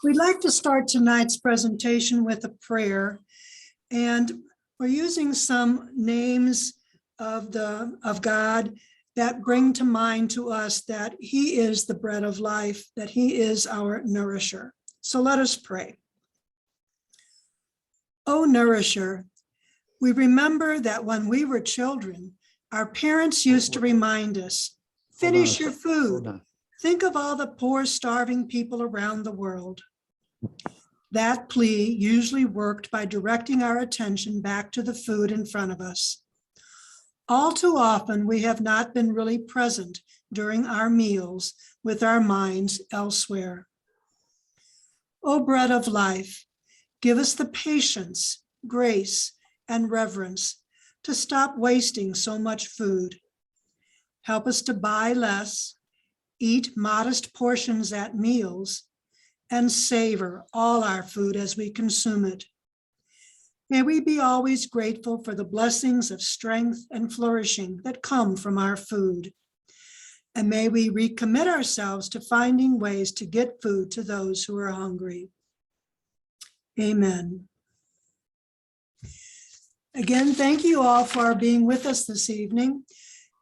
We'd like to start tonight's presentation with a prayer, and we're using some names of God that bring to mind to us that He is the bread of life, that He is our nourisher. So let us pray. O nourisher, we remember that when we were children, our parents used to remind us, finish your food. Think of all the poor, starving people around the world. That plea usually worked by directing our attention back to the food in front of us. All too often, we have not been really present during our meals with our minds elsewhere. O bread of life, give us the patience, grace, and reverence to stop wasting so much food. Help us to buy less, eat modest portions at meals, and savor all our food as we consume it. May we be always grateful for the blessings of strength and flourishing that come from our food. And may we recommit ourselves to finding ways to get food to those who are hungry. Amen. Again, thank you all for being with us this evening.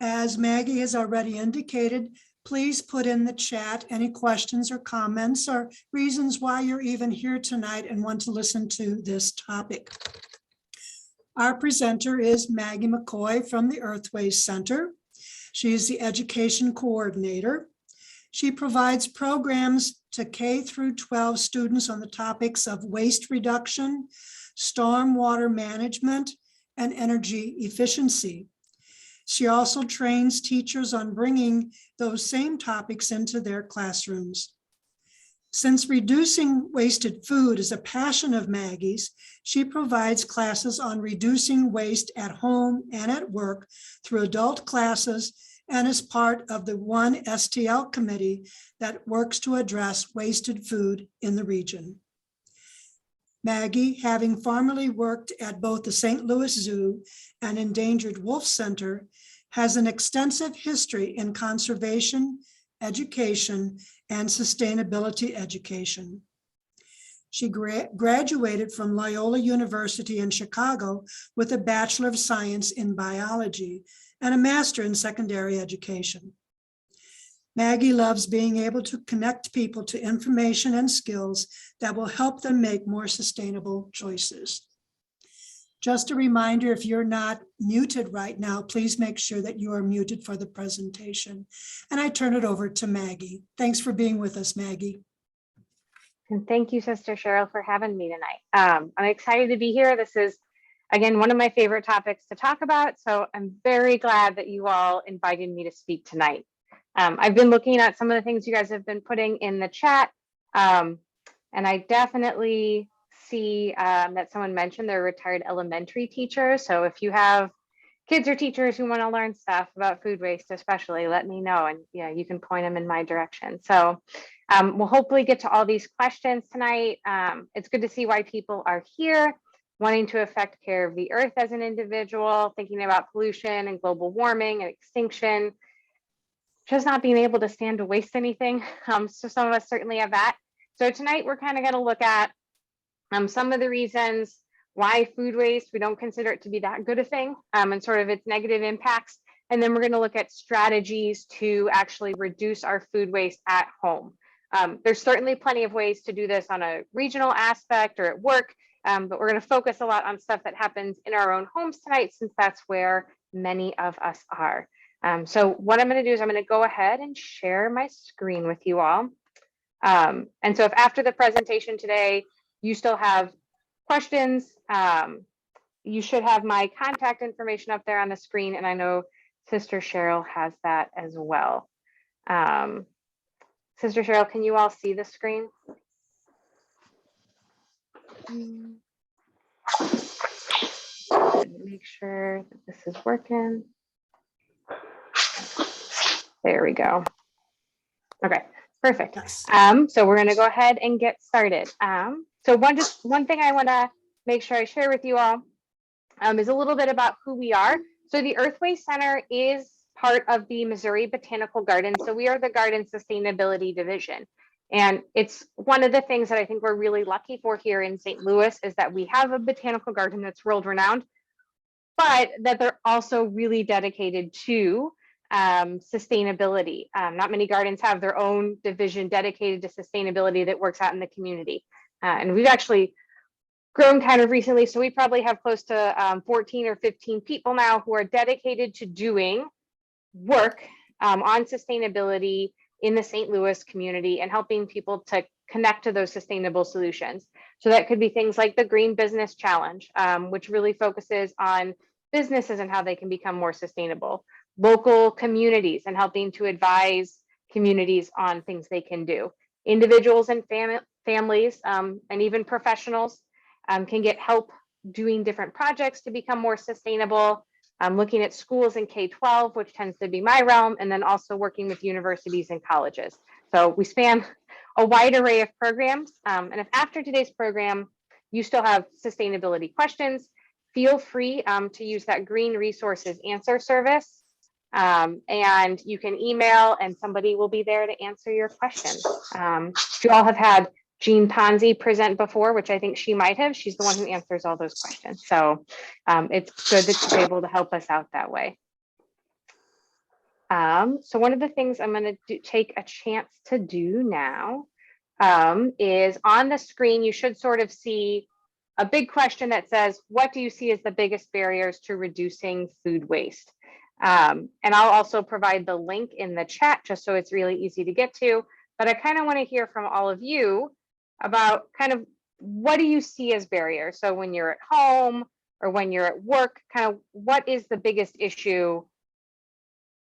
As Maggie has already indicated, please put in the chat any questions or comments or reasons why you're even here tonight and want to listen to this topic. Our presenter is Maggie McCoy from the Earthways Center. She is the education coordinator. She provides programs to K through 12 students on the topics of waste reduction, stormwater management, and energy efficiency. She also trains teachers on bringing those same topics into their classrooms. Since reducing wasted food is a passion of Maggie's, she provides classes on reducing waste at home and at work through adult classes and is part of the One STL committee that works to address wasted food in the region. Maggie, having formerly worked at both the St. Louis Zoo and Endangered Wolf Center, has an extensive history in conservation, education, and sustainability education. She graduated from Loyola University in Chicago with a Bachelor of Science in Biology and a Master in Secondary Education. Maggie loves being able to connect people to information and skills that will help them make more sustainable choices. Just a reminder, if you're not muted right now, please make sure that you are muted for the presentation. And I turn it over to Maggie. Thanks for being with us, Maggie. And thank you, Sister Cheryl, for having me tonight. I'm excited to be here. This is, again, one of my favorite topics to talk about. So I'm very glad that you all invited me to speak tonight. I've been looking at some of the things you guys have been putting in the chat, and I definitely see that someone mentioned they're retired elementary teachers. So if you have kids or teachers who want to learn stuff about food waste, especially, let me know, and yeah, you can point them in my direction. So we'll hopefully get to all these questions tonight. It's good to see why people are here, wanting to affect care of the earth as an individual, thinking about pollution and global warming and extinction, just not being able to stand to waste anything. So some of us certainly have that. So tonight we're kind of going to look at some of the reasons why food waste, we don't consider it to be that good a thing, and sort of its negative impacts. And then we're going to look at strategies to actually reduce our food waste at home. There's certainly plenty of ways to do this on a regional aspect or at work, but we're going to focus a lot on stuff that happens in our own homes tonight, since that's where many of us are. So what I'm going to do is I'm going to go ahead and share my screen with you all. And so if after the presentation today, you still have questions, you should have my contact information up there on the screen. And I know Sister Cheryl has that as well. Sister Cheryl, can you all see the screen? Make sure that this is working. There we go. Okay, perfect. Yes. So we're going to go ahead and get started. So one thing I want to make sure I share with you all is a little bit about who we are. So the Earthways Center is part of the Missouri Botanical Garden. So we are the Garden Sustainability Division. And it's one of the things that I think we're really lucky for here in St. Louis is that we have a botanical garden that's world renowned, but that they're also really dedicated to sustainability. Not many gardens have their own division dedicated to sustainability that works out in the community. And we've actually grown kind of recently. So we probably have close to 14 or 15 people now who are dedicated to doing work on sustainability in the St. Louis community and helping people to connect to those sustainable solutions. So that could be things like the Green Business Challenge, which really focuses on businesses and how they can become more sustainable. Local communities and helping to advise communities on things they can do. Individuals and families and even professionals can get help doing different projects to become more sustainable. Looking at schools in K-12, which tends to be my realm, and then also working with universities and colleges. So we span a wide array of programs. And if after today's program, you still have sustainability questions, feel free to use that Green Resources Answer service. And you can email and somebody will be there to answer your questions. You all have had Jean Ponzi present before, which I think she might have. She's the one who answers all those questions. So it's good that she's able to help us out that way. So one of the things I'm going to take a chance to do now is on the screen, you should sort of see a big question that says, what do you see as the biggest barriers to reducing food waste? And I'll also provide the link in the chat just so it's really easy to get to. But I kind of want to hear from all of you about kind of what do you see as barriers? So when you're at home or when you're at work, kind of what is the biggest issue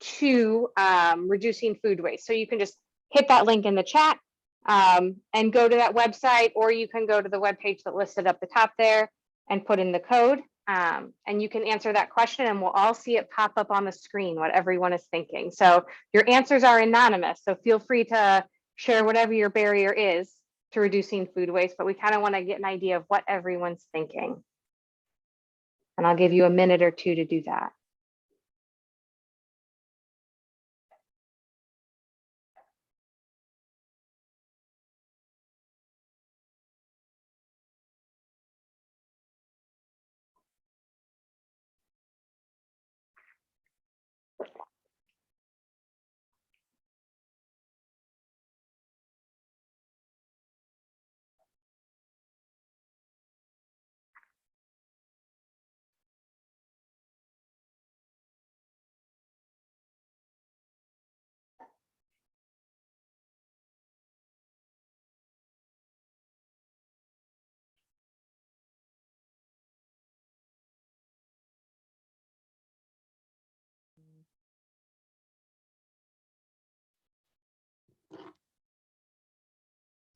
to reducing food waste? So you can just hit that link in the chat and go to that website, or you can go to the webpage that listed up the top there and put in the code. And you can answer that question and we'll all see it pop up on the screen, what everyone is thinking. So your answers are anonymous, so feel free to share whatever your barrier is to reducing food waste, but we kind of want to get an idea of what everyone's thinking. And I'll give you a minute or two to do that.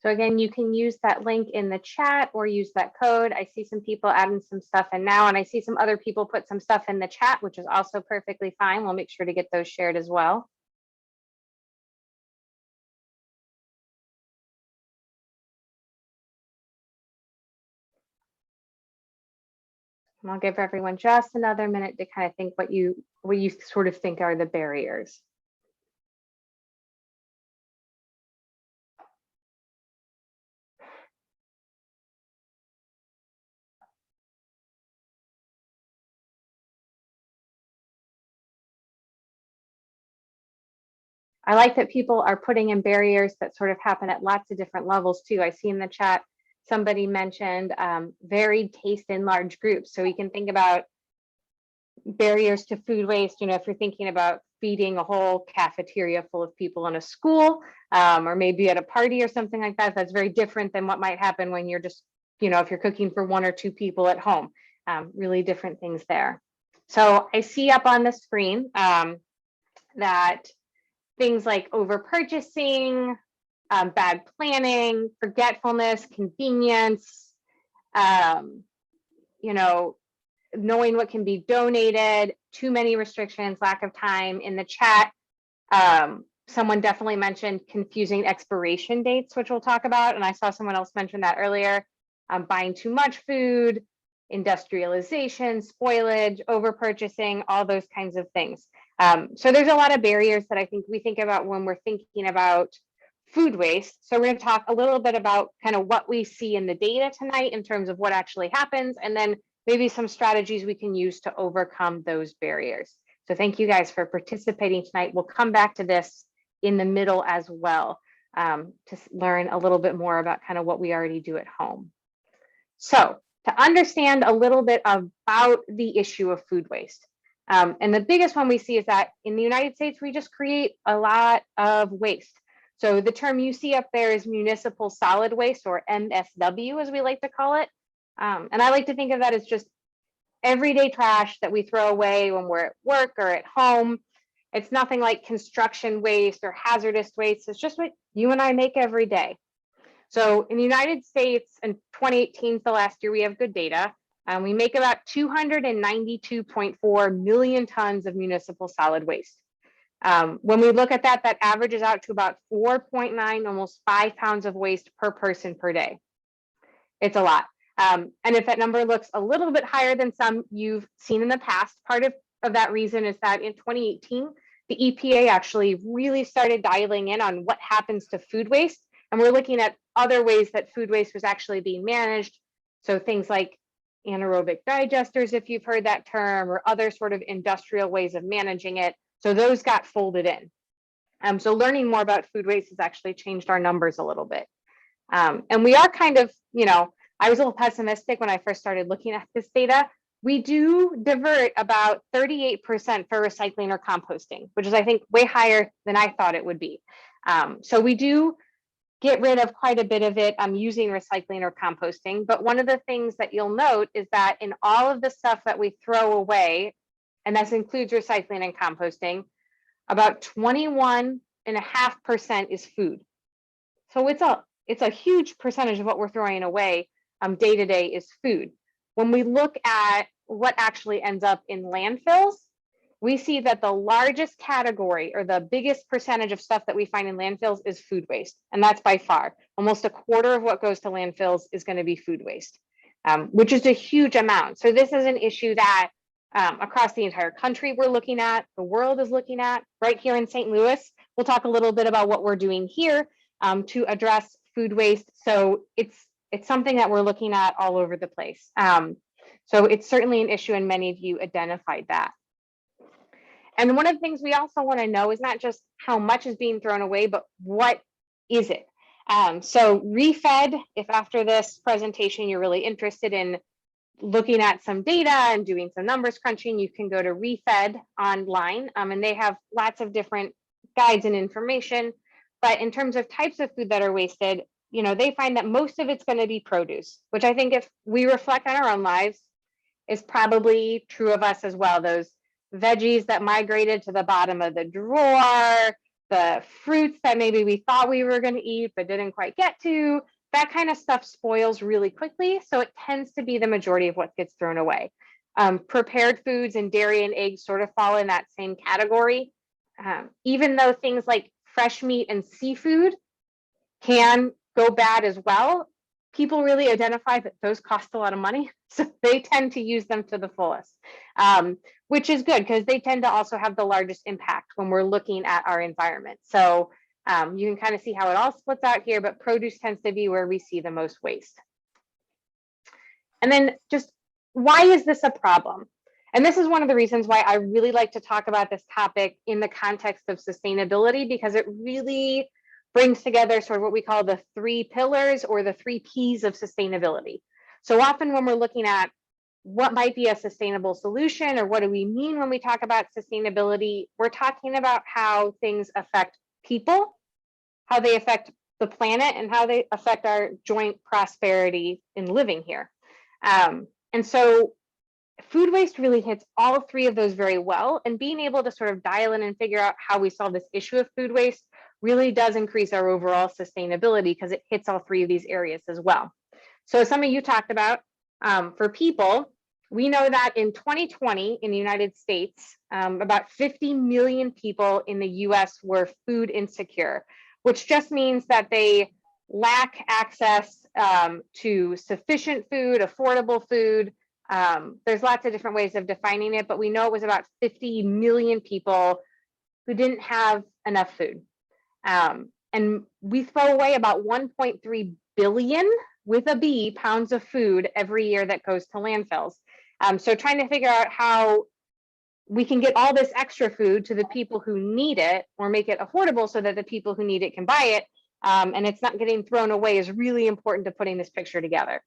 So again, you can use that link in the chat or use that code. I see some people adding some stuff in now, and I see some other people put some stuff in the chat, which is also perfectly fine. We'll make sure to get those shared as well. And I'll give everyone just another minute to kind of think what you sort of think are the barriers. I like that people are putting in barriers that sort of happen at lots of different levels too. I see in the chat, somebody mentioned varied taste in large groups. So we can think about barriers to food waste, you know, if you're thinking about feeding a whole cafeteria full of people in a school, or maybe at a party or something like that, that's very different than what might happen when you're just, you know, if you're cooking for 1 or 2 people at home, really different things there. So I see up on the screen that things like over purchasing, bad planning, forgetfulness, convenience, you know, knowing what can be donated, too many restrictions, lack of time. In the chat, someone definitely mentioned confusing expiration dates, which we'll talk about. And I saw someone else mention that earlier. Buying too much food, industrialization, spoilage, over purchasing, all those kinds of things. So there's a lot of barriers that I think we think about when we're thinking about food waste. So we're going to talk a little bit about kind of what we see in the data tonight in terms of what actually happens, and then maybe some strategies we can use to overcome those barriers. So thank you guys for participating tonight. We'll come back to this in the middle as well, to learn a little bit more about kind of what we already do at home. So to understand a little bit about the issue of food waste. And the biggest one we see is that in the United States, we just create a lot of waste. So the term you see up there is municipal solid waste, or MSW as we like to call it. And I like to think of that as just everyday trash that we throw away when we're at work or at home. It's nothing like construction waste or hazardous waste. It's just what you and I make every day. So in the United States, in 2018 is the last year we have good data, we make about 292.4 million tons of municipal solid waste. When we look at that, that averages out to about 4.9, almost 5 pounds of waste per person per day. It's a lot. And if that number looks a little bit higher than some you've seen in the past, part of that reason is that in 2018, the EPA actually really started dialing in on what happens to food waste. And we're looking at other ways that food waste was actually being managed. So things like anaerobic digesters, if you've heard that term, or other sort of industrial ways of managing it. So those got folded in. So learning more about food waste has actually changed our numbers a little bit. And we are kind of, I was a little pessimistic when I first started looking at this data. We do divert about 38% for recycling or composting, which is, I think, way higher than I thought it would be. So we do get rid of quite a bit of it using recycling or composting. But one of the things that you'll note is that in all of the stuff that we throw away, and this includes recycling and composting, about 21.5% is food. So it's a huge percentage of what we're throwing away day to day is food. When we look at what actually ends up in landfills, we see that the largest category, or the biggest percentage of stuff that we find in landfills, is food waste. And that's by far. Almost a quarter of what goes to landfills is going to be food waste, which is a huge amount. So this is an issue that across the entire country we're looking at, the world is looking at. Right here in St. Louis, we'll talk a little bit about what we're doing here to address food waste. So it's something that we're looking at all over the place. So it's certainly an issue, and many of you identified that. And one of the things we also want to know is not just how much is being thrown away, but what is it? So ReFed, if after this presentation you're really interested in looking at some data and doing some numbers crunching, you can go to ReFed online, and they have lots of different guides and information. But in terms of types of food that are wasted, they find that most of it's going to be produce, which I think if we reflect on our own lives is probably true of us as well. Those veggies that migrated to the bottom of the drawer, the fruits that maybe we thought we were going to eat but didn't quite get to, that kind of stuff spoils really quickly. So it tends to be the majority of what gets thrown away. Prepared foods and dairy and eggs sort of fall in that same category. Even though things like fresh meat and seafood can go bad as well, people really identify that those cost a lot of money. So they tend to use them to the fullest, which is good because they tend to also have the largest impact when we're looking at our environment. So you can kind of see how it all splits out here, but produce tends to be where we see the most waste. And then just why is this a problem? And this is one of the reasons why I really like to talk about this topic in the context of sustainability, because it really brings together sort of what we call the 3 pillars or the 3 Ps of sustainability. So often when we're looking at what might be a sustainable solution, or what do we mean when we talk about sustainability, we're talking about how things affect people, how they affect the planet, and how they affect our joint prosperity in living here. And so food waste really hits all 3 of those very well, and being able to sort of dial in and figure out how we solve this issue of food waste really does increase our overall sustainability because it hits all 3 of these areas as well. So some of you talked about, for people, we know that in 2020 in the United States, about 50 million people in the US were food insecure, which just means that they lack access to sufficient food, affordable food. There's lots of different ways of defining it, but we know it was about 50 million people who didn't have enough food. And we throw away about 1.3 billion with a B pounds of food every year that goes to landfills. So trying to figure out how we can get all this extra food to the people who need it, or make it affordable so that the people who need it can buy it, and it's not getting thrown away, is really important to putting this picture together.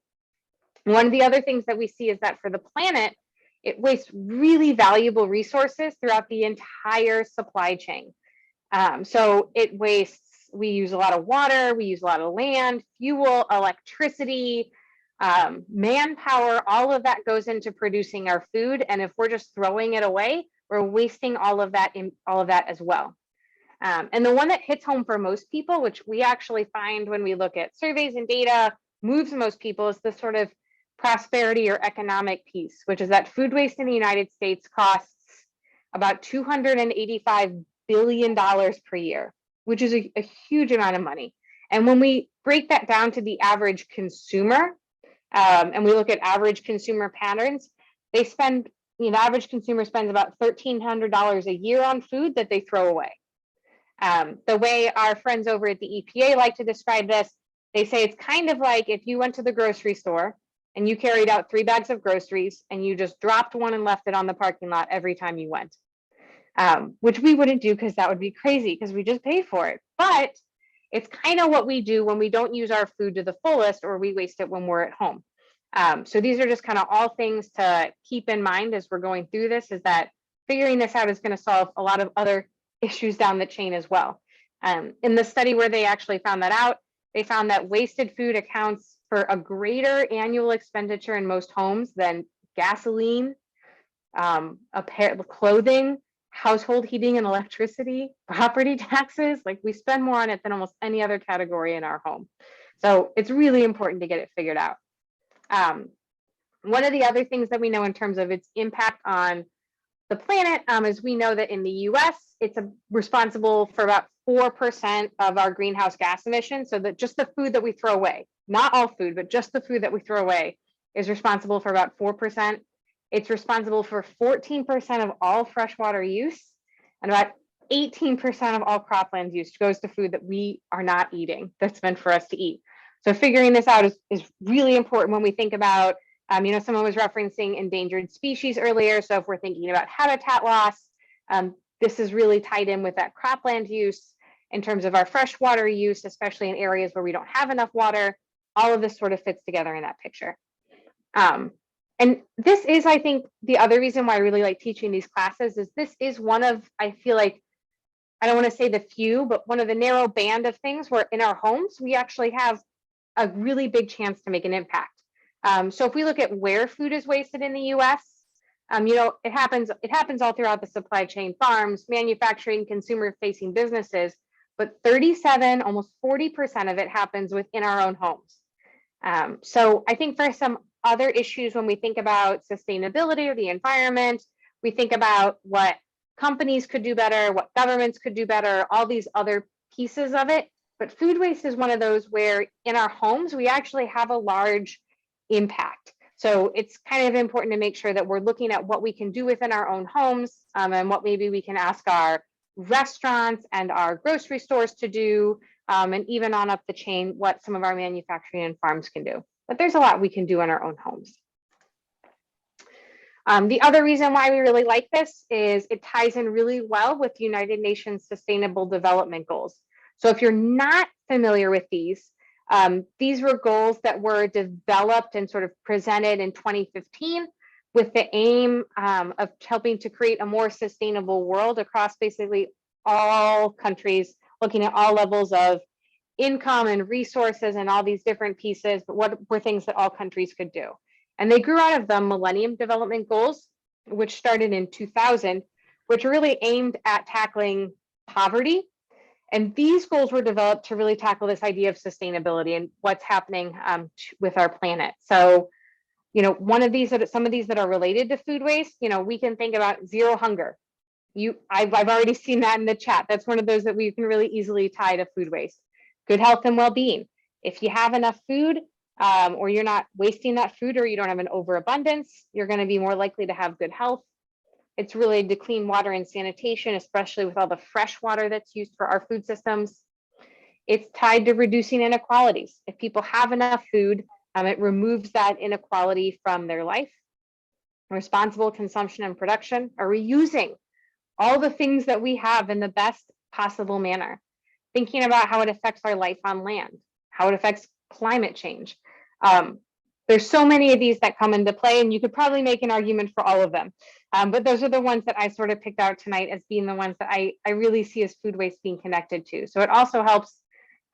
One of the other things that we see is that for the planet, it wastes really valuable resources throughout the entire supply chain. So it wastes, we use a lot of water, we use a lot of land, fuel, electricity, manpower, all of that goes into producing our food. And if we're just throwing it away, we're wasting all of that as well. And the one that hits home for most people, which we actually find when we look at surveys and data, moves most people, is the sort of prosperity or economic piece, which is that food waste in the United States costs about $285 billion per year, which is a huge amount of money. And when we break that down to the average consumer, and we look at average consumer patterns, they spend, the average consumer spends about $1,300 a year on food that they throw away. The way our friends over at the EPA like to describe this, they say it's kind of like if you went to the grocery store and you carried out 3 bags of groceries and you just dropped one and left it on the parking lot every time you went, which we wouldn't do because that would be crazy because we just pay for it. But it's kind of what we do when we don't use our food to the fullest, or we waste it when we're at home. So these are just kind of all things to keep in mind as we're going through this, is that figuring this out is going to solve a lot of other issues down the chain as well. In the study where they actually found that out, they found that wasted food accounts for a greater annual expenditure in most homes than gasoline, clothing, household heating and electricity, property taxes. Like, we spend more on it than almost any other category in our home. So it's really important to get it figured out. One of the other things that we know in terms of its impact on the planet is we know that in the US, it's responsible for about 4% of our greenhouse gas emissions. So that just the food that we throw away, not all food, but just the food that we throw away, is responsible for about 4%. It's responsible for 14% of all freshwater use, and about 18% of all cropland use goes to food that we are not eating, that's meant for us to eat. So figuring this out is really important when we think about, someone was referencing endangered species earlier. So if we're thinking about habitat loss, this is really tied in with that cropland use in terms of our freshwater use, especially in areas where we don't have enough water. All of this sort of fits together in that picture. And this is, I think, the other reason why I really like teaching these classes is this is one of, I feel like, I don't want to say the few, but one of the narrow band of things where in our homes, we actually have a really big chance to make an impact. So if we look at where food is wasted in the US, it happens all throughout the supply chain, farms, manufacturing, consumer facing businesses, but 37, almost 40% of it happens within our own homes. So I think for some other issues, when we think about sustainability or the environment, we think about what companies could do better, what governments could do better, all these other pieces of it. But food waste is one of those where in our homes, we actually have a large impact. So it's kind of important to make sure that we're looking at what we can do within our own homes, and what maybe we can ask our restaurants and our grocery stores to do, and even on up the chain, what some of our manufacturing and farms can do. But there's a lot we can do in our own homes. The other reason why we really like this is it ties in really well with United Nations Sustainable Development Goals. So if you're not familiar with these were goals that were developed and sort of presented in 2015 with the aim of helping to create a more sustainable world across basically all countries, looking at all levels of income and resources and all these different pieces, but what were things that all countries could do. And they grew out of the Millennium Development Goals, which started in 2000, which really aimed at tackling poverty. And these goals were developed to really tackle this idea of sustainability and what's happening with our planet. So, some of these that are related to food waste, we can think about zero hunger. I've already seen that in the chat. That's one of those that we can really easily tie to food waste. Good health and well-being. If you have enough food, or you're not wasting that food, or you don't have an overabundance, you're going to be more likely to have good health. It's related to clean water and sanitation, especially with all the fresh water that's used for our food systems. It's tied to reducing inequalities. If people have enough food, it removes that inequality from their life. Responsible consumption and production are reusing all the things that we have in the best possible manner. Thinking about how it affects our life on land, how it affects climate change. There's so many of these that come into play, and you could probably make an argument for all of them. But those are the ones that I sort of picked out tonight as being the ones that I really see as food waste being connected to. So it also helps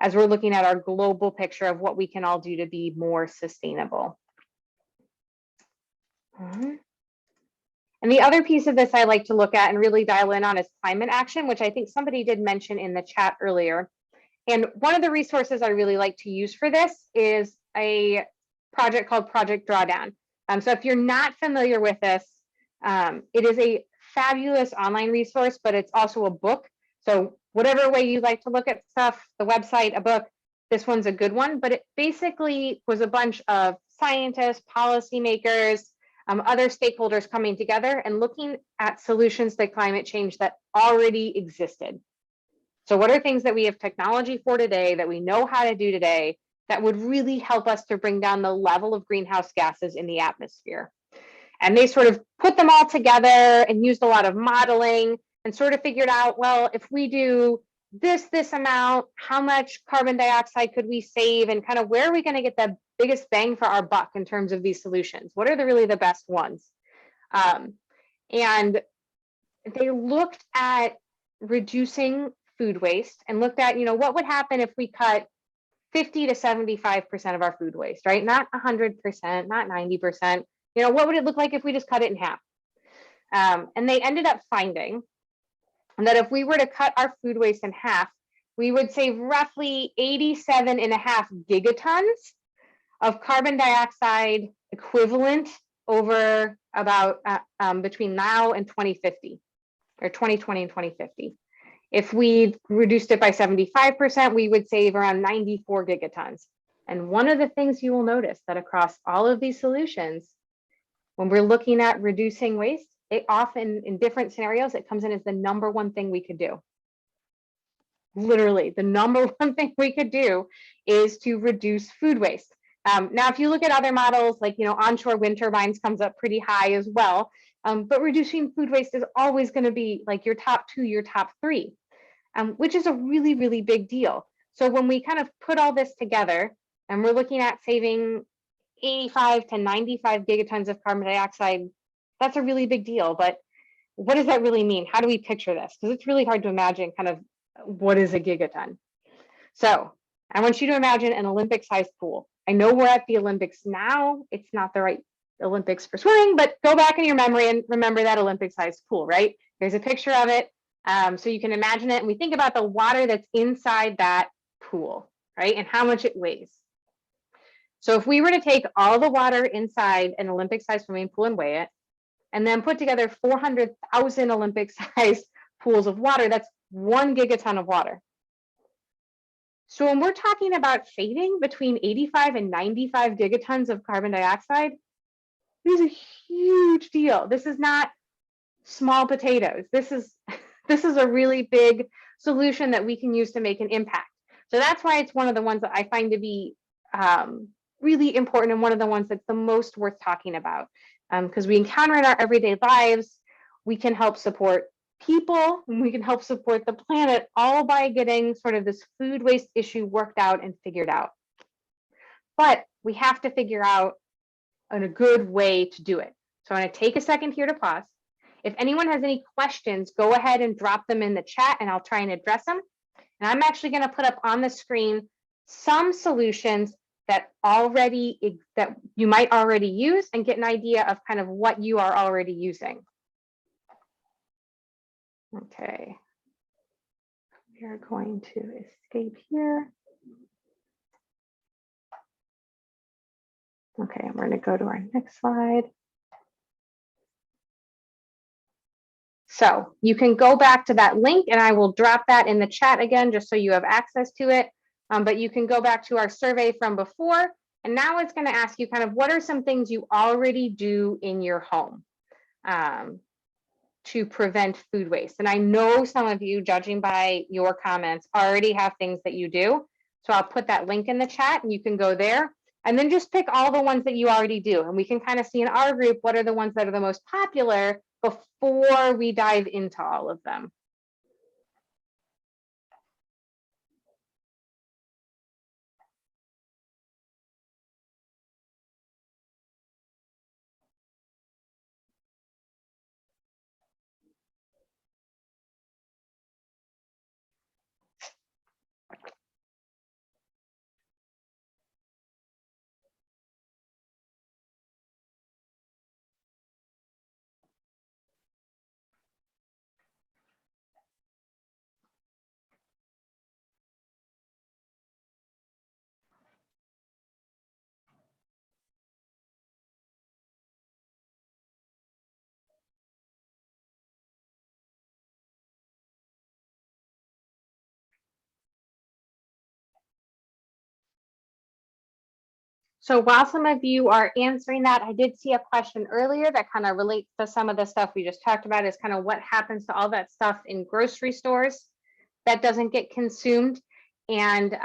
as we're looking at our global picture of what we can all do to be more sustainable. And the other piece of this I like to look at and really dial in on is climate action, which I think somebody did mention in the chat earlier. And one of the resources I really like to use for this is a project called Project Drawdown. So if you're not familiar with this, it is a fabulous online resource, but it's also a book. So whatever way you like to look at stuff, the website, a book, this one's a good one. But it basically was a bunch of scientists, policymakers, other stakeholders coming together and looking at solutions to climate change that already existed. So what are things that we have technology for today, that we know how to do today, that would really help us to bring down the level of greenhouse gases in the atmosphere? And they sort of put them all together and used a lot of modeling and sort of figured out, well, if we do this amount, how much carbon dioxide could we save, and kind of where are we going to get the biggest bang for our buck in terms of these solutions? What are really the best ones? And they looked at reducing food waste and looked at, what would happen if we cut 50 to 75% of our food waste, right? Not 100%, not 90%. What would it look like if we just cut it in half? And they ended up finding that if we were to cut our food waste in half, we would save roughly 87.5 gigatons of carbon dioxide equivalent over about between now and 2050, or 2020 and 2050. If we reduced it by 75%, we would save around 94 gigatons. And one of the things you will notice that across all of these solutions, when we're looking at reducing waste, it often, in different scenarios, it comes in as the number one thing we could do. Literally, the number one thing we could do is to reduce food waste. Now, if you look at other models, like, onshore wind turbines comes up pretty high as well. But reducing food waste is always going to be like your top two, your top three, which is a really, really big deal. So when we kind of put all this together and we're looking at saving 85 to 95 gigatons of carbon dioxide, that's a really big deal. But what does that really mean? How do we picture this? Because it's really hard to imagine kind of what is a gigaton. So I want you to imagine an Olympic-sized pool. I know we're at the Olympics now. It's not the right Olympics for swimming, but go back in your memory and remember that Olympic-sized pool, right? There's a picture of it. So you can imagine it. And we think about the water that's inside that pool, right? And how much it weighs. So if we were to take all the water inside an Olympic-sized swimming pool and weigh it, and then put together 400,000 Olympic-sized pools of water, that's 1 gigaton of water. So when we're talking about saving between 85 and 95 gigatons of carbon dioxide, this is a huge deal. This is not small potatoes. This is a really big solution that we can use to make an impact. So that's why it's one of the ones that I find to be really important, and one of the ones that's the most worth talking about. Because we encounter in our everyday lives, we can help support people, and we can help support the planet, all by getting sort of this food waste issue worked out and figured out. But we have to figure out a good way to do it. So I'm going to take a second here to pause. If anyone has any questions, go ahead and drop them in the chat and I'll try and address them. And I'm actually going to put up on the screen some solutions that you might already use, and get an idea of kind of what you are already using. Okay. We are going to escape here. Okay, and we're going to go to our next slide. So you can go back to that link, and I will drop that in the chat again, just so you have access to it. But you can go back to our survey from before, and now it's going to ask you kind of what are some things you already do in your home. to prevent food waste. And I know some of you, judging by your comments, already have things that you do. So I'll put that link in the chat and you can go there and then just pick all the ones that you already do. And we can kind of see in our group what are the ones that are the most popular before we dive into all of them. So while some of you are answering that, I did see a question earlier that kind of relates to some of the stuff we just talked about, is kind of what happens to all that stuff in grocery stores that doesn't get consumed. And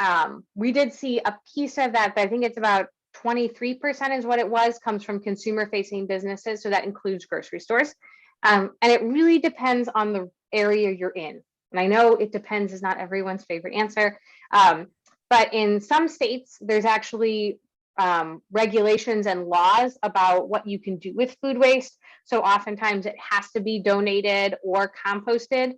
we did see a piece of that, but I think it's about 23% is what it was, comes from consumer facing businesses. So that includes grocery stores. And it really depends on the area you're in. And I know it depends is not everyone's favorite answer. But in some states, there's actually regulations and laws about what you can do with food waste. So oftentimes it has to be donated or composted.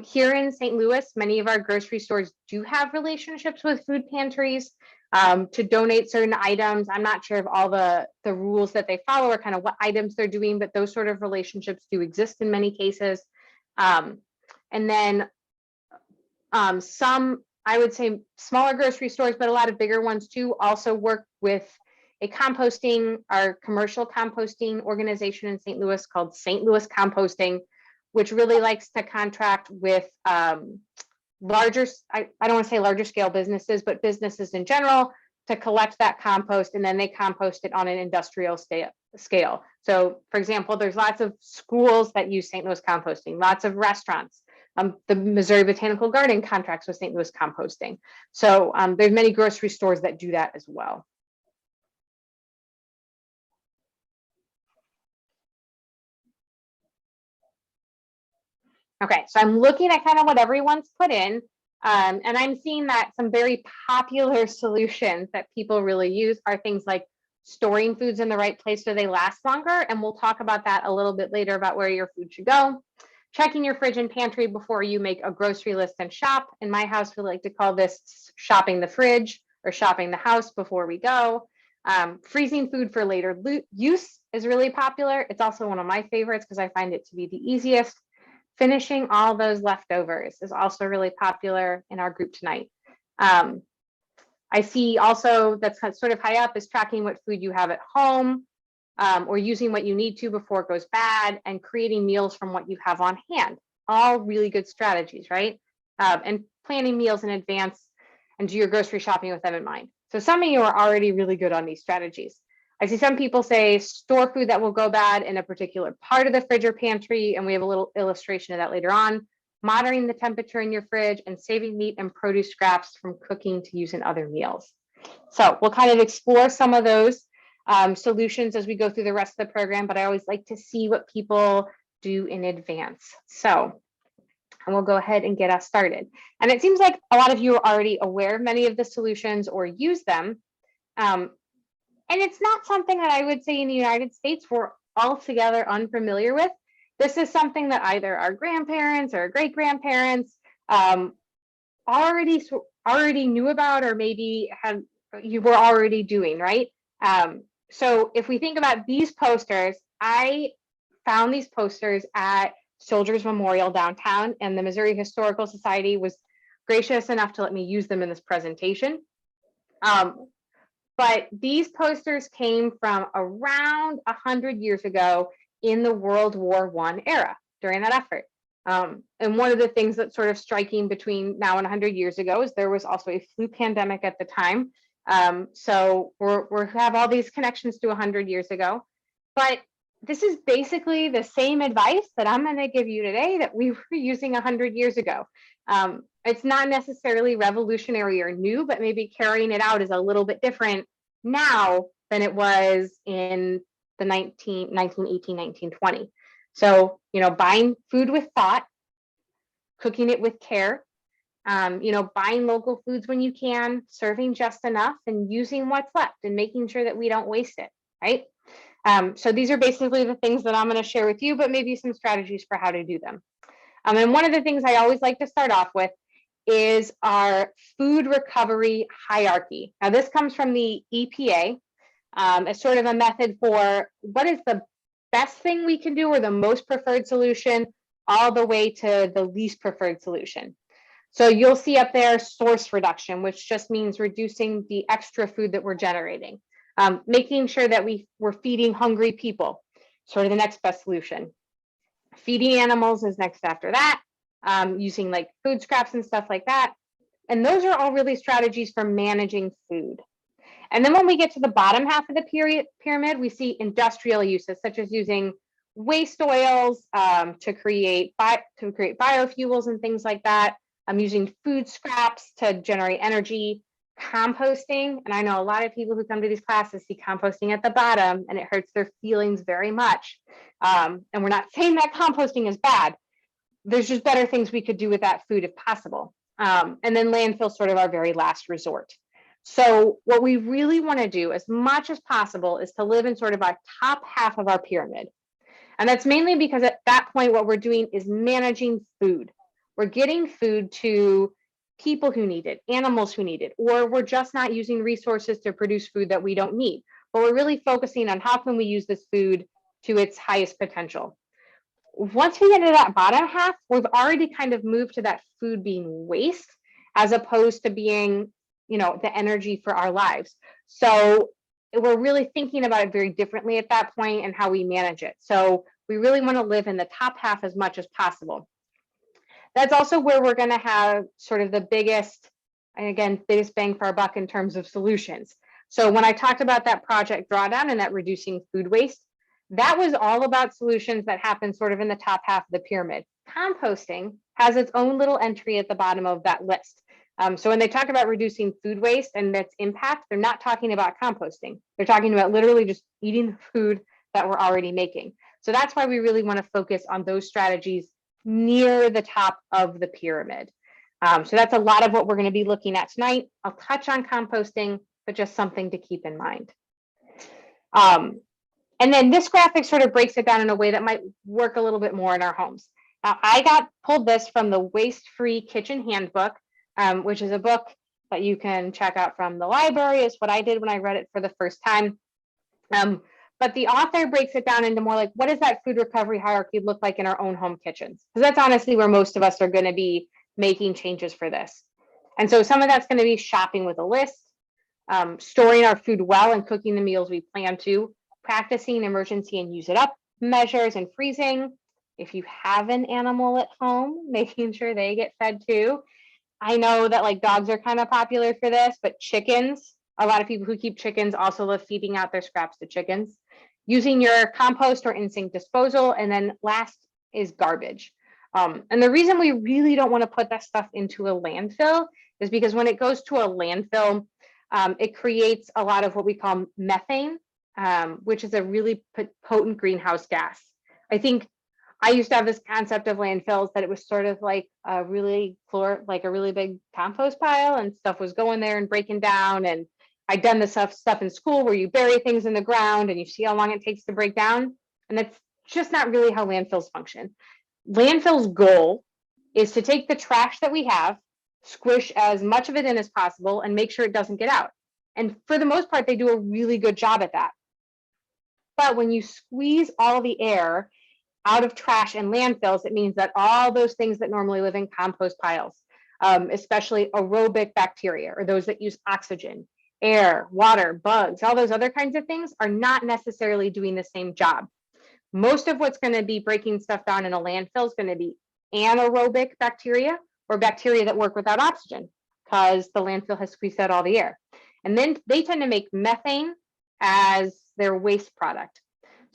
Here in St. Louis, many of our grocery stores do have relationships with food pantries to donate certain items. I'm not sure of all the rules that they follow or kind of what items they're doing, but those sort of relationships do exist in many cases. And then some, I would say, smaller grocery stores, but a lot of bigger ones too, also work with a composting, our commercial composting organization in St. Louis called St. Louis Composting, which really likes to contract with larger, I don't want to say larger scale businesses, but businesses in general to collect that compost, and then they compost it on an industrial scale. So for example, there's lots of schools that use St. Louis Composting, lots of restaurants. The Missouri Botanical Garden contracts with St. Louis Composting. So there's many grocery stores that do that as well. Okay, so I'm looking at kind of what everyone's put in, and I'm seeing that some very popular solutions that people really use are things like storing foods in the right place so they last longer, and we'll talk about that a little bit later about where your food should go. Checking your fridge and pantry before you make a grocery list and shop. In my house, we like to call this shopping the fridge or shopping the house before we go. Freezing food for later use is really popular. It's also one of my favorites because I find it to be the easiest. Finishing all those leftovers is also really popular in our group tonight. I see also that's sort of high up is tracking what food you have at home, or using what you need to before it goes bad, and creating meals from what you have on hand. All really good strategies, right? And planning meals in advance and do your grocery shopping with them in mind. So some of you are already really good on these strategies. I see some people say store food that will go bad in a particular part of the fridge or pantry, and we have a little illustration of that later on. Monitoring the temperature in your fridge and saving meat and produce scraps from cooking to use in other meals. So we'll kind of explore some of those solutions as we go through the rest of the program, but I always like to see what people do in advance. So and we'll go ahead and get us started. And it seems like a lot of you are already aware of many of the solutions or use them. And it's not something that I would say in the United States we're altogether unfamiliar with. This is something that either our grandparents or great grandparents already knew about, or maybe you were already doing, right? So if we think about these posters, I found these posters at Soldiers Memorial downtown, and the Missouri Historical Society was gracious enough to let me use them in this presentation. But these posters came from around 100 years ago in the World War I era during that effort. And one of the things that's sort of striking between now and 100 years ago is there was also a flu pandemic at the time. So we have all these connections to 100 years ago. But this is basically the same advice that I'm going to give you today that we were using 100 years ago. It's not necessarily revolutionary or new, but maybe carrying it out is a little bit different now than it was in the 1918, 1920. So, buying food with thought, cooking it with care, buying local foods when you can, serving just enough, and using what's left and making sure that we don't waste it, right? So these are basically the things that I'm going to share with you, but maybe some strategies for how to do them. And one of the things I always like to start off with is our food recovery hierarchy. Now, this comes from the EPA. It's sort of a method for what is the best thing we can do or the most preferred solution, all the way to the least preferred solution. So you'll see up there source reduction, which just means reducing the extra food that we're generating, making sure that we're feeding hungry people, sort of the next best solution. Feeding animals is next after that, using like food scraps and stuff like that. And those are all really strategies for managing food. And then when we get to the bottom half of the pyramid, we see industrial uses, such as using waste oils to create biofuels and things like that. I'm using food scraps to generate energy, composting. And I know a lot of people who come to these classes see composting at the bottom, and it hurts their feelings very much. And we're not saying that composting is bad. There's just better things we could do with that food if possible. And then landfill, sort of our very last resort. So what we really want to do as much as possible is to live in sort of our top half of our pyramid. And that's mainly because at that point, what we're doing is managing food. We're getting food to people who need it, animals who need it, or we're just not using resources to produce food that we don't need. But we're really focusing on how can we use this food to its highest potential. Once we get into that bottom half, we've already kind of moved to that food being waste as opposed to being, the energy for our lives. So we're really thinking about it very differently at that point and how we manage it. So we really want to live in the top half as much as possible. That's also where we're going to have sort of the biggest bang for our buck in terms of solutions. So when I talked about that project drawdown and that reducing food waste, that was all about solutions that happen sort of in the top half of the pyramid. Composting has its own little entry at the bottom of that list. So when they talk about reducing food waste and its impact, they're not talking about composting. They're talking about literally just eating the food that we're already making. So that's why we really want to focus on those strategies near the top of the pyramid. So that's a lot of what we're going to be looking at tonight. I'll touch on composting, but just something to keep in mind. And then this graphic sort of breaks it down in a way that might work a little bit more in our homes. Now, I pulled this from the Waste-Free Kitchen Handbook, which is a book that you can check out from the library. Is what I did when I read it for the first time. But the author breaks it down into more like, what does that food recovery hierarchy look like in our own home kitchens? Because that's honestly where most of us are going to be making changes for this. And so some of that's going to be shopping with a list, storing our food well and cooking the meals we plan to, practicing emergency and use it up measures and freezing. If you have an animal at home, making sure they get fed too. I know that like dogs are kind of popular for this, but chickens, a lot of people who keep chickens also love feeding out their scraps to chickens. Using your compost or in-sink disposal. And then last is garbage. And the reason we really don't want to put that stuff into a landfill is because when it goes to a landfill, it creates a lot of what we call methane, which is a really potent greenhouse gas. I think I used to have this concept of landfills that it was sort of like a really big compost pile, and stuff was going there and breaking down. And I'd done this stuff in school where you bury things in the ground and you see how long it takes to break down. And that's just not really how landfills function. Landfill's goal is to take the trash that we have, squish as much of it in as possible, and make sure it doesn't get out. And for the most part, they do a really good job at that. But when you squeeze all the air out of trash and landfills, it means that all those things that normally live in compost piles, especially aerobic bacteria or those that use oxygen, air, water, bugs, all those other kinds of things are not necessarily doing the same job. Most of what's going to be breaking stuff down in a landfill is going to be anaerobic bacteria or bacteria that work without oxygen because the landfill has squeezed out all the air. And then they tend to make methane as their waste product.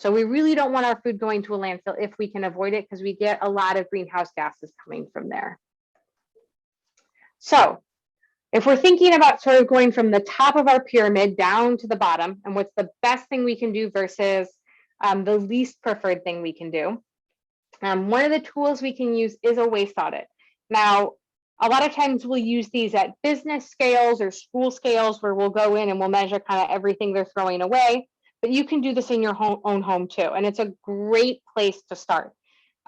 So we really don't want our food going to a landfill if we can avoid it, because we get a lot of greenhouse gases coming from there. So if we're thinking about sort of going from the top of our pyramid down to the bottom, and what's the best thing we can do versus the least preferred thing we can do, one of the tools we can use is a waste audit. Now, a lot of times we'll use these at business scales or school scales, where we'll go in and we'll measure kind of everything they're throwing away, but you can do this in your own home too. And it's a great place to start.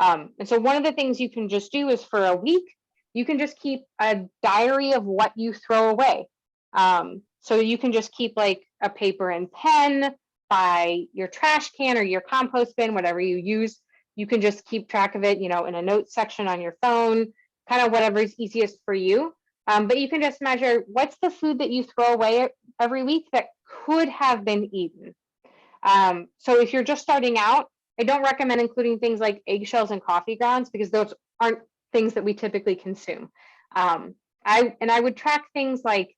And so one of the things you can just do is, for a week, you can just keep a diary of what you throw away. So you can just keep like a paper and pen by your trash can or your compost bin, whatever you use. You can just keep track of it, in a notes section on your phone, kind of whatever is easiest for you. But you can just measure what's the food that you throw away every week that could have been eaten. So if you're just starting out, I don't recommend including things like eggshells and coffee grounds, because those aren't things that we typically consume. I would track things like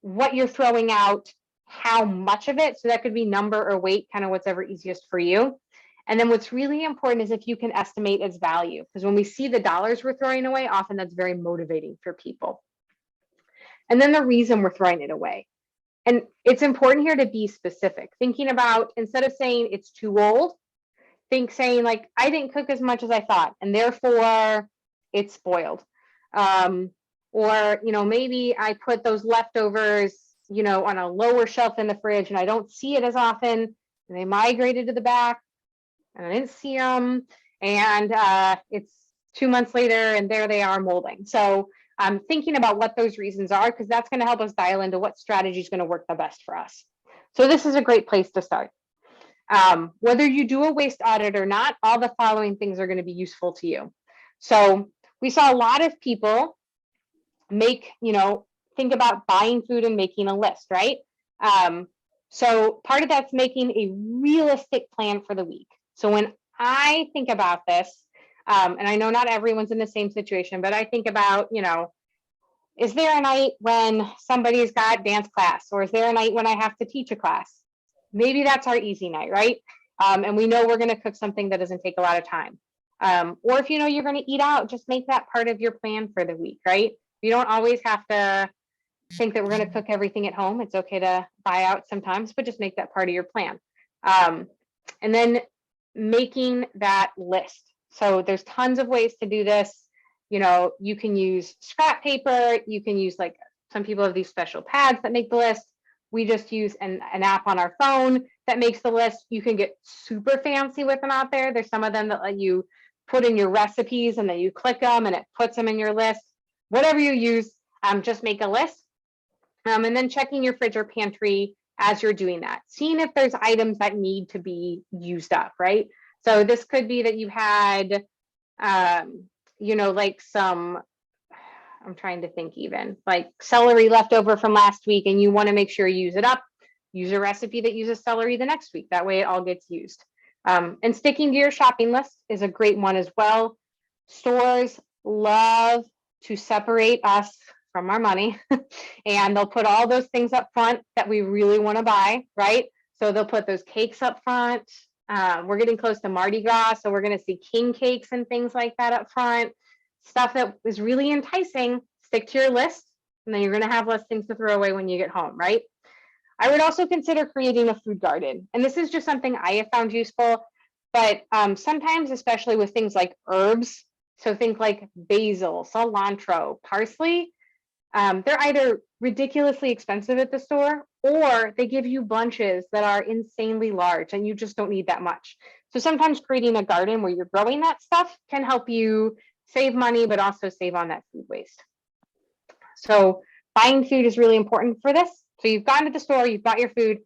what you're throwing out, how much of it. So that could be number or weight, kind of whatever easiest for you. And then what's really important is if you can estimate its value, because when we see the dollars we're throwing away, often that's very motivating for people. And then the reason we're throwing it away. And it's important here to be specific, thinking about, instead of saying it's too old, saying like, I didn't cook as much as I thought, and therefore it's spoiled. Or, maybe I put those leftovers, on a lower shelf in the fridge, and I don't see it as often, and they migrated to the back, and I didn't see them, and it's 2 months later, and there they are molding. So I'm thinking about what those reasons are, because that's going to help us dial into what strategy is going to work the best for us. So this is a great place to start. Whether you do a waste audit or not, all the following things are going to be useful to you. So we saw a lot of people think about buying food and making a list, right? So part of that's making a realistic plan for the week. So when I think about this, and I know not everyone's in the same situation, but I think about, is there a night when somebody's got dance class, or is there a night when I have to teach a class? Maybe that's our easy night, right? And we know we're going to cook something that doesn't take a lot of time. Or if you're going to eat out, just make that part of your plan for the week, right? You don't always have to think that we're going to cook everything at home. It's okay to buy out sometimes, but just make that part of your plan. And then making that list. So there's tons of ways to do this. You can use scrap paper. You can use, like, some people have these special pads that make the list. We just use an app on our phone that makes the list. You can get super fancy with them out there. There's some of them that let you put in your recipes, and then you click them and it puts them in your list. Whatever you use, just make a list. And then checking your fridge or pantry as you're doing that, seeing if there's items that need to be used up, right? So this could be that you had, like some, I'm trying to think, even like celery left over from last week, and you want to make sure you use it up. Use a recipe that uses celery the next week. That way it all gets used. And sticking to your shopping list is a great one as well. Stores love to separate us from our money, and they'll put all those things up front that we really want to buy, right? So they'll put those cakes up front. We're getting close to Mardi Gras, so we're going to see king cakes and things like that up front. Stuff that is really enticing. Stick to your list, and then you're going to have less things to throw away when you get home, right? I would also consider creating a food garden. And this is just something I have found useful, but sometimes, especially with things like herbs, so think like basil, cilantro, parsley, they're either ridiculously expensive at the store, or they give you bunches that are insanely large and you just don't need that much. So sometimes creating a garden where you're growing that stuff can help you save money, but also save on that food waste. So buying food is really important for this. So you've gone to the store, you've bought your food.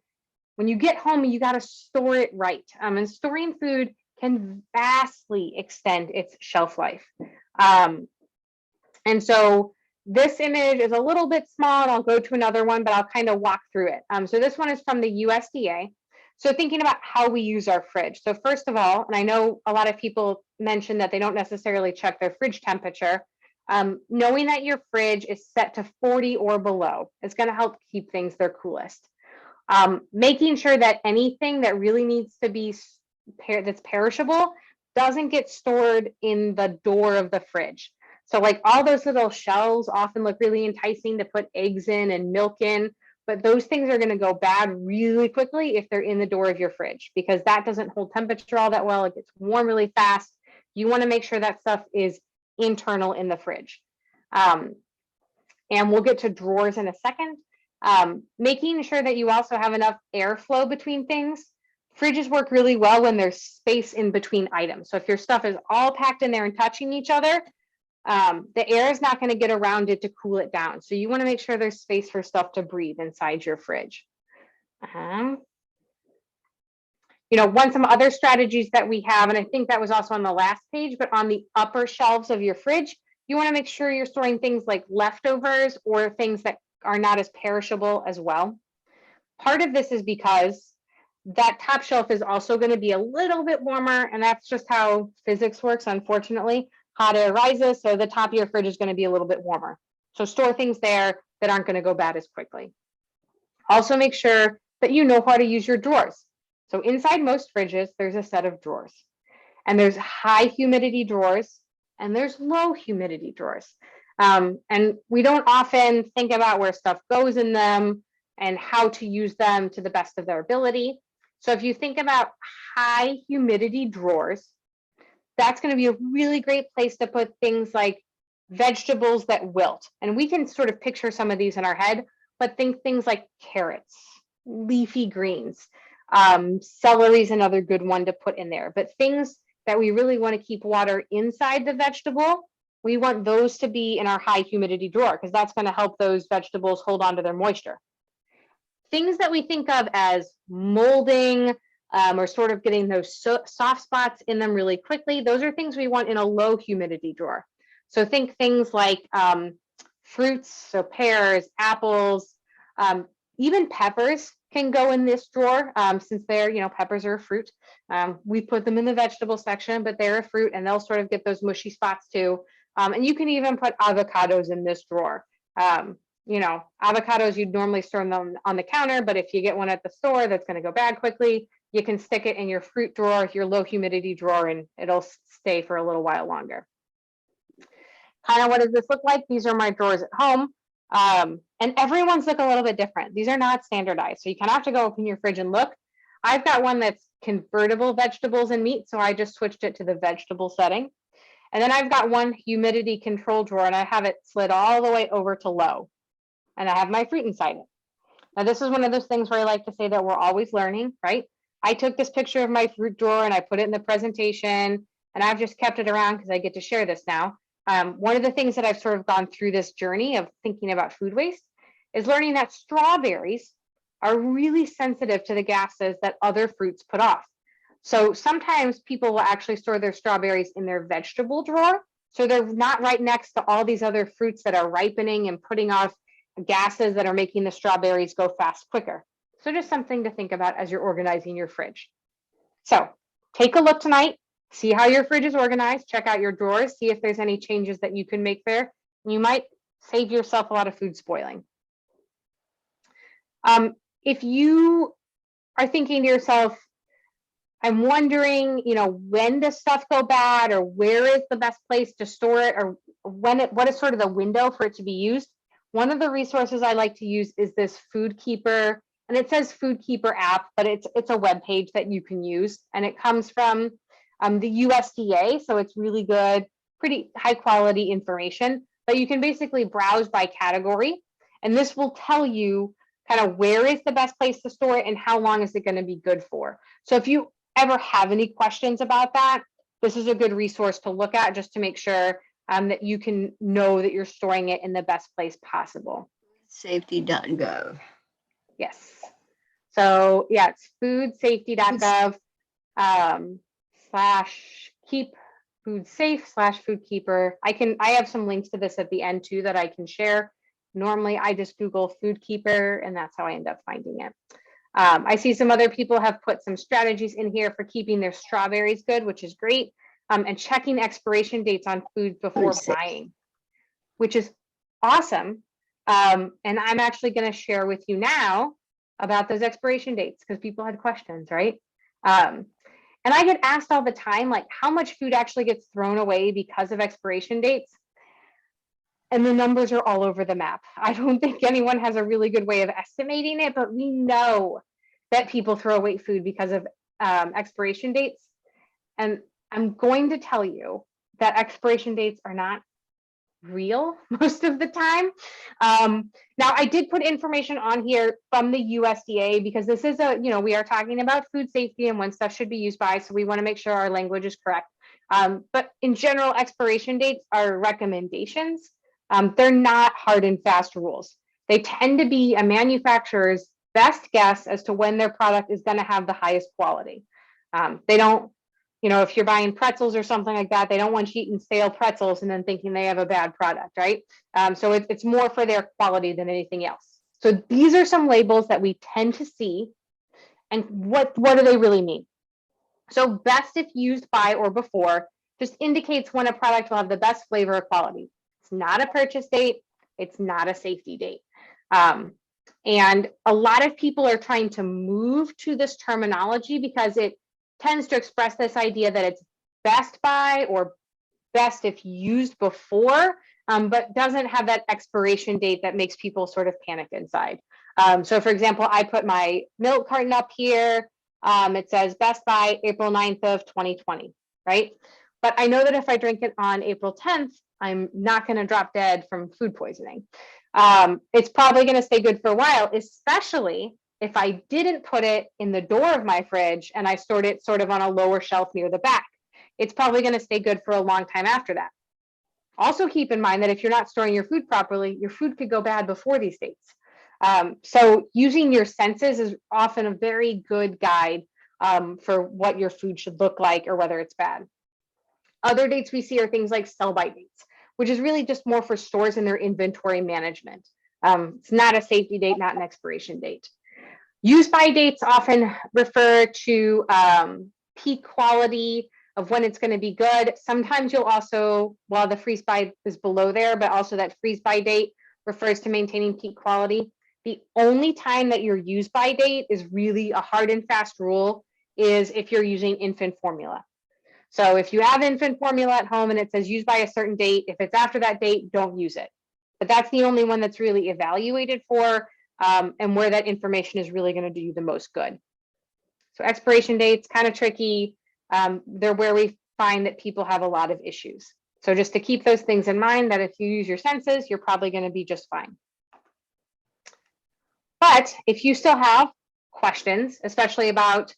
When you get home, you got to store it right. And storing food can vastly extend its shelf life. And so this image is a little bit small, and I'll go to another one, but I'll kind of walk through it. So this one is from the USDA. So thinking about how we use our fridge. So first of all, and I know a lot of people mention that they don't necessarily check their fridge temperature. Knowing that your fridge is set to 40 or below is going to help keep things their coolest. Making sure that anything that really needs to be that's perishable doesn't get stored in the door of the fridge. So like all those little shelves often look really enticing to put eggs in and milk in, but those things are going to go bad really quickly if they're in the door of your fridge, because that doesn't hold temperature all that well. It gets warm really fast. You want to make sure that stuff is internal in the fridge. And we'll get to drawers in a second. Making sure that you also have enough airflow between things. Fridges work really well when there's space in between items. So if your stuff is all packed in there and touching each other, the air is not going to get around it to cool it down. So you want to make sure there's space for stuff to breathe inside your fridge. Some other strategies that we have, and I think that was also on the last page, but on the upper shelves of your fridge, you want to make sure you're storing things like leftovers or things that are not as perishable as well. Part of this is because that top shelf is also going to be a little bit warmer, and that's just how physics works, unfortunately. Hot air rises, so the top of your fridge is going to be a little bit warmer. So store things there that aren't going to go bad as quickly. Also make sure that you know how to use your drawers. So inside most fridges, there's a set of drawers, and there's high humidity drawers and there's low humidity drawers. And we don't often think about where stuff goes in them and how to use them to the best of their ability. So if you think about high humidity drawers, that's going to be a really great place to put things like vegetables that wilt. And we can sort of picture some of these in our head, but think things like carrots, leafy greens, celery is another good one to put in there. But things that we really want to keep water inside the vegetable, we want those to be in our high humidity drawer, because that's going to help those vegetables hold on to their moisture. Things that we think of as molding or sort of getting those soft spots in them really quickly, those are things we want in a low humidity drawer. So think things like fruits, so pears, apples, even peppers can go in this drawer, since they're, peppers are a fruit. We put them in the vegetable section, but they're a fruit and they'll sort of get those mushy spots too. And you can even put avocados in this drawer. Avocados, you'd normally store them on the counter, but if you get one at the store that's going to go bad quickly, you can stick it in your fruit drawer, your low humidity drawer, and it'll stay for a little while longer. Kind of what does this look like? These are my drawers at home. And everyone's look a little bit different. These are not standardized. So you kind of have to go open your fridge and look. I've got one that's convertible vegetables and meat. So I just switched it to the vegetable setting. And then I've got one humidity control drawer, and I have it slid all the way over to low. And I have my fruit inside it. Now, this is one of those things where I like to say that we're always learning, right? I took this picture of my fruit drawer and I put it in the presentation, and I've just kept it around because I get to share this now. One of the things that I've sort of gone through this journey of thinking about food waste is learning that strawberries are really sensitive to the gases that other fruits put off. So sometimes people will actually store their strawberries in their vegetable drawer, so they're not right next to all these other fruits that are ripening and putting off gases that are making the strawberries go fast quicker. So just something to think about as you're organizing your fridge. So take a look tonight, see how your fridge is organized, check out your drawers, see if there's any changes that you can make there. You might save yourself a lot of food spoiling. If you are thinking to yourself, I'm wondering, when does stuff go bad, or where is the best place to store it, or what is sort of the window for it to be used? One of the resources I like to use is this Food Keeper, and it says Food Keeper app, but it's a web page that you can use, and it comes from the USDA, so it's really good, pretty high quality information. But you can basically browse by category, and this will tell you kind of where is the best place to store it and how long is it going to be good for. So if you ever have any questions about that, this is a good resource to look at just to make sure that you can know that you're storing it in the best place possible. Safety.gov. Yes. So yeah, it's foodsafety.gov /keep food safe /food keeper. I have some links to this at the end too that I can share. Normally I just Google Food Keeper and that's how I end up finding it. I see some other people have put some strategies in here for keeping their strawberries good, which is great. And checking expiration dates on food before buying, which is awesome. And I'm actually going to share with you now about those expiration dates because people had questions, right? And I get asked all the time, like, how much food actually gets thrown away because of expiration dates? And the numbers are all over the map. I don't think anyone has a really good way of estimating it, but we know that people throw away food because of expiration dates. And I'm going to tell you that expiration dates are not real most of the time. Now, I did put information on here from the USDA because this is we are talking about food safety and when stuff should be used by, so we want to make sure our language is correct. But in general, expiration dates are recommendations. They're not hard and fast rules. They tend to be a manufacturer's best guess as to when their product is going to have the highest quality. They don't, if you're buying pretzels or something like that, they don't want you eating stale pretzels and then thinking they have a bad product, right? So it's more for their quality than anything else. So these are some labels that we tend to see. And what do they really mean? So best if used by or before just indicates when a product will have the best flavor or quality. It's not a purchase date. It's not a safety date. And a lot of people are trying to move to this terminology because it tends to express this idea that it's best by or best if used before, but doesn't have that expiration date that makes people sort of panic inside. So for example, I put my milk carton up here. It says best by April 9th of 2020, right? But I know that if I drink it on April 10th, I'm not going to drop dead from food poisoning. It's probably going to stay good for a while, especially if I didn't put it in the door of my fridge and I stored it sort of on a lower shelf near the back. It's probably going to stay good for a long time after that. Also keep in mind that if you're not storing your food properly, your food could go bad before these dates. So using your senses is often a very good guide for what your food should look like or whether it's bad. Other dates we see are things like sell-by dates, which is really just more for stores and their inventory management. It's not a safety date, not an expiration date. Use by dates often refer to peak quality of when it's going to be good. Sometimes you'll also, while the freeze by is below there, but also that freeze by date refers to maintaining peak quality. The only time that your use by date is really a hard and fast rule is if you're using infant formula. So if you have infant formula at home and it says use by a certain date, if it's after that date, don't use it. But that's the only one that's really evaluated for and where that information is really going to do you the most good. So expiration dates, kind of tricky. They're where we find that people have a lot of issues. So just to keep those things in mind, that if you use your senses, you're probably going to be just fine. But if you still have questions, especially about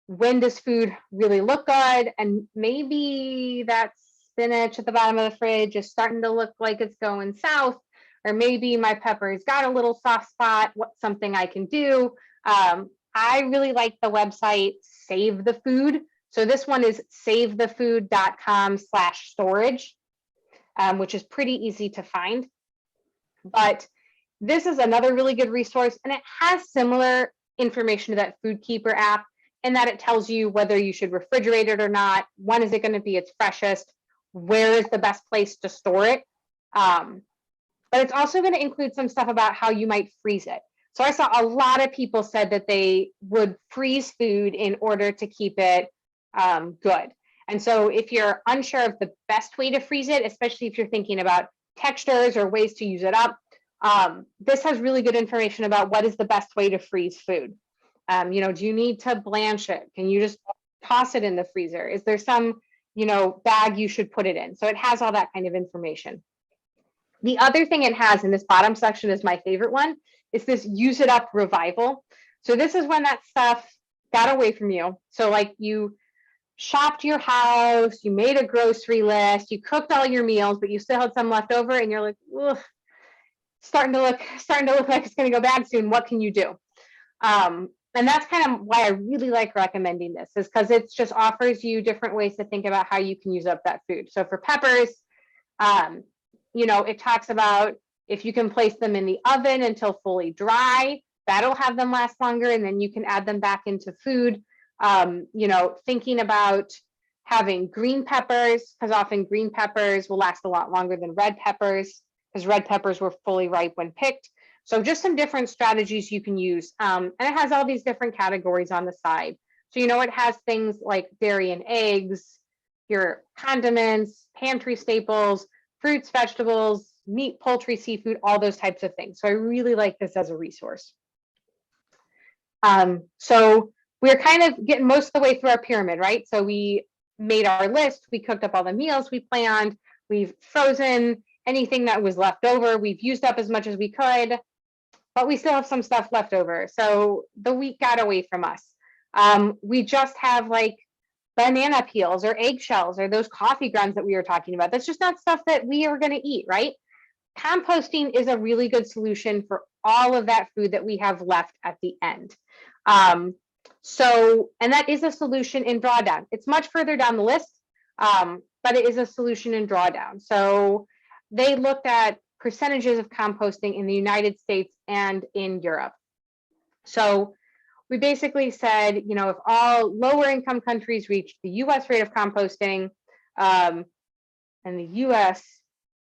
when does food really look good, and maybe that spinach at the bottom of the fridge is starting to look like it's going south, or maybe my pepper's got a little soft spot, what's something I can do? I really like the website Save the Food. So this one is savethefood.com/storage, which is pretty easy to find. But this is another really good resource, and it has similar information to that Food Keeper app in that it tells you whether you should refrigerate it or not, when is it going to be its freshest, where is the best place to store it. But it's also going to include some stuff about how you might freeze it. So I saw a lot of people said that they would freeze food in order to keep it good. And so if you're unsure of the best way to freeze it, especially if you're thinking about textures or ways to use it up, this has really good information about what is the best way to freeze food. Do you need to blanch it? Can you just toss it in the freezer? Is there some, bag you should put it in? So it has all that kind of information. The other thing it has in this bottom section is my favorite one. It's this use it up revival. So this is when that stuff got away from you. So like you shopped your house, you made a grocery list, you cooked all your meals, but you still had some left over and you're like, ugh, starting to look like it's going to go bad soon. What can you do? And that's kind of why I really like recommending this, is because it just offers you different ways to think about how you can use up that food. So for peppers, it talks about if you can place them in the oven until fully dry, that'll have them last longer, and then you can add them back into food. Thinking about having green peppers, because often green peppers will last a lot longer than red peppers, because red peppers were fully ripe when picked. So just some different strategies you can use. And it has all these different categories on the side. So, you know, it has things like dairy and eggs, your condiments, pantry staples, fruits, vegetables, meat, poultry, seafood, all those types of things. So I really like this as a resource. So we're kind of getting most of the way through our pyramid, right? So we made our list, we cooked up all the meals we planned, we've frozen anything that was left over, we've used up as much as we could, but we still have some stuff left over. So the week got away from us. We just have like banana peels or eggshells or those coffee grounds that we were talking about. That's just not stuff that we are going to eat, right? Composting is a really good solution for all of that food that we have left at the end. And that is a solution in drawdown. It's much further down the list, but it is a solution in drawdown. So they looked at percentages of composting in the United States and in Europe. So we basically said, you know, if all lower income countries reach the US rate of composting, and the US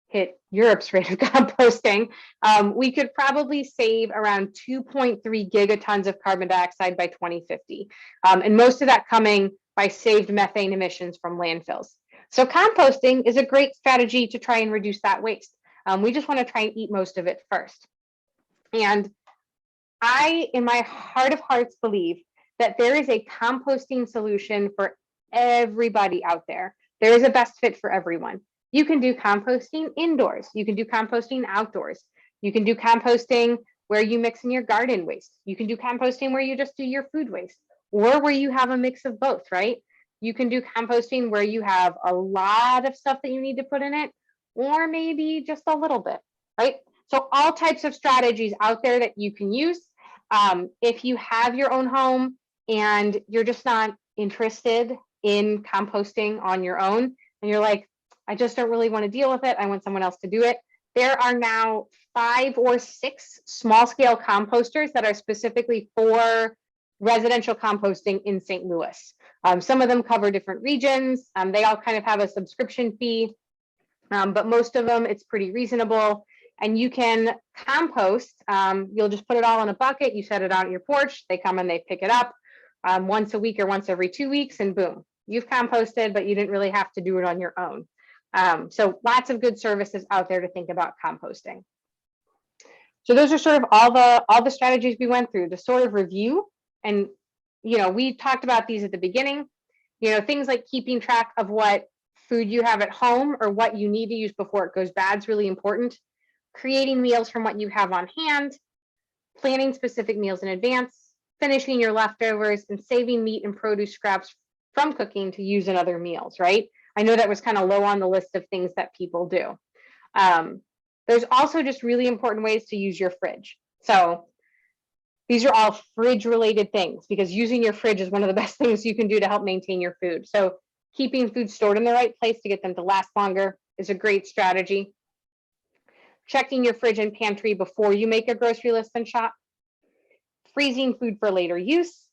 hit Europe's rate of composting, we could probably save around 2.3 gigatons of carbon dioxide by 2050. And most of that coming by saved methane emissions from landfills. So composting is a great strategy to try and reduce that waste. We just want to try and eat most of it first. And I, in my heart of hearts, believe that there is a composting solution for everybody out there. There is a best fit for everyone. You can do composting indoors. You can do composting outdoors. You can do composting where you mix in your garden waste. You can do composting where you just do your food waste, or where you have a mix of both, right? You can do composting where you have a lot of stuff that you need to put in it, or maybe just a little bit, right? So all types of strategies out there that you can use. If you have your own home and you're just not interested in composting on your own, and you're like, I just don't really want to deal with it, I want someone else to do it, there are now 5 or 6 small scale composters that are specifically for residential composting in St. Louis. Some of them cover different regions. They all kind of have a subscription fee, but most of them, it's pretty reasonable. And you can compost, you'll just put it all in a bucket, you set it out on your porch, they come and they pick it up once a week or once every 2 weeks, and boom, you've composted, but you didn't really have to do it on your own. So lots of good services out there to think about composting. So those are sort of all the strategies we went through to sort of review. And, you know, we talked about these at the beginning, you know, things like keeping track of what food you have at home or what you need to use before it goes bad is really important. Creating meals from what you have on hand, planning specific meals in advance, finishing your leftovers, and saving meat and produce scraps from cooking to use in other meals, right? I know that was kind of low on the list of things that people do. There's also just really important ways to use your fridge. So these are all fridge related things, because using your fridge is one of the best things you can do to help maintain your food. So keeping food stored in the right place to get them to last longer is a great strategy. Checking your fridge and pantry before you make a grocery list and shop. Freezing food for later use.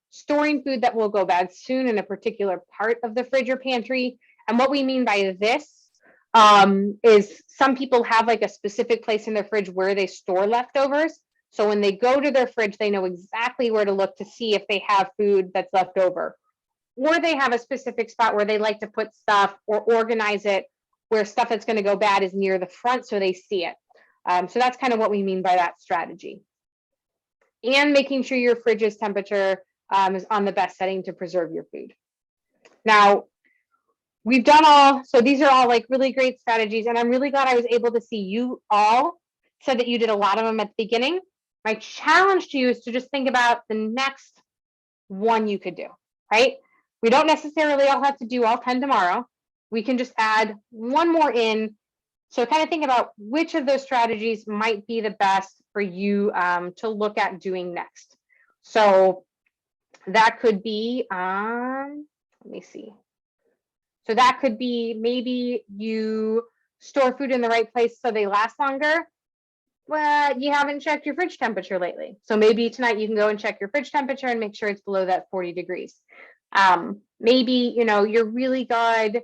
Storing food that will go bad soon in a particular part of the fridge or pantry. And what we mean by this is some people have like a specific place in their fridge where they store leftovers. So when they go to their fridge, they know exactly where to look to see if they have food that's left over. Or they have a specific spot where they like to put stuff or organize it where stuff that's going to go bad is near the front so they see it. So that's kind of what we mean by that strategy. And making sure your fridge's temperature is on the best setting to preserve your food. Now, we've done all, so these are all like really great strategies, and I'm really glad I was able to see you all said that you did a lot of them at the beginning. My challenge to you is to just think about the next one you could do, right? We don't necessarily all have to do all 10 tomorrow. We can just add one more in. So kind of think about which of those strategies might be the best for you to look at doing next. So that could be, let me see. So that could be maybe you store food in the right place so they last longer. Well, you haven't checked your fridge temperature lately. So maybe tonight you can go and check your fridge temperature and make sure it's below that 40 degrees. Maybe, you know, you're really good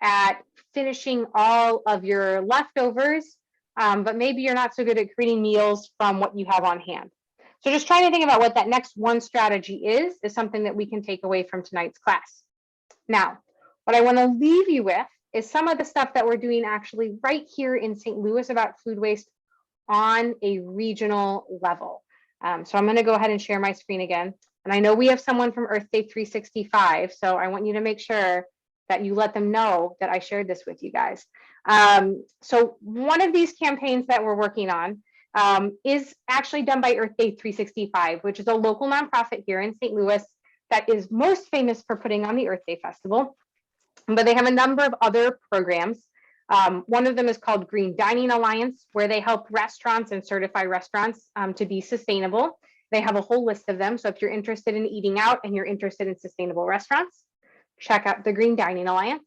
at finishing all of your leftovers, but maybe you're not so good at creating meals from what you have on hand. So just trying to think about what that next one strategy is something that we can take away from tonight's class. Now, what I want to leave you with is some of the stuff that we're doing actually right here in St. Louis about food waste on a regional level. So I'm going to go ahead and share my screen again. And I know we have someone from Earth Day 365, so I want you to make sure that you let them know that I shared this with you guys. So one of these campaigns that we're working on is actually done by Earth Day 365, which is a local nonprofit here in St. Louis that is most famous for putting on the Earth Day Festival. But they have a number of other programs. One of them is called Green Dining Alliance, where they help restaurants and certify restaurants to be sustainable. They have a whole list of them. So if you're interested in eating out and you're interested in sustainable restaurants, check out the Green Dining Alliance.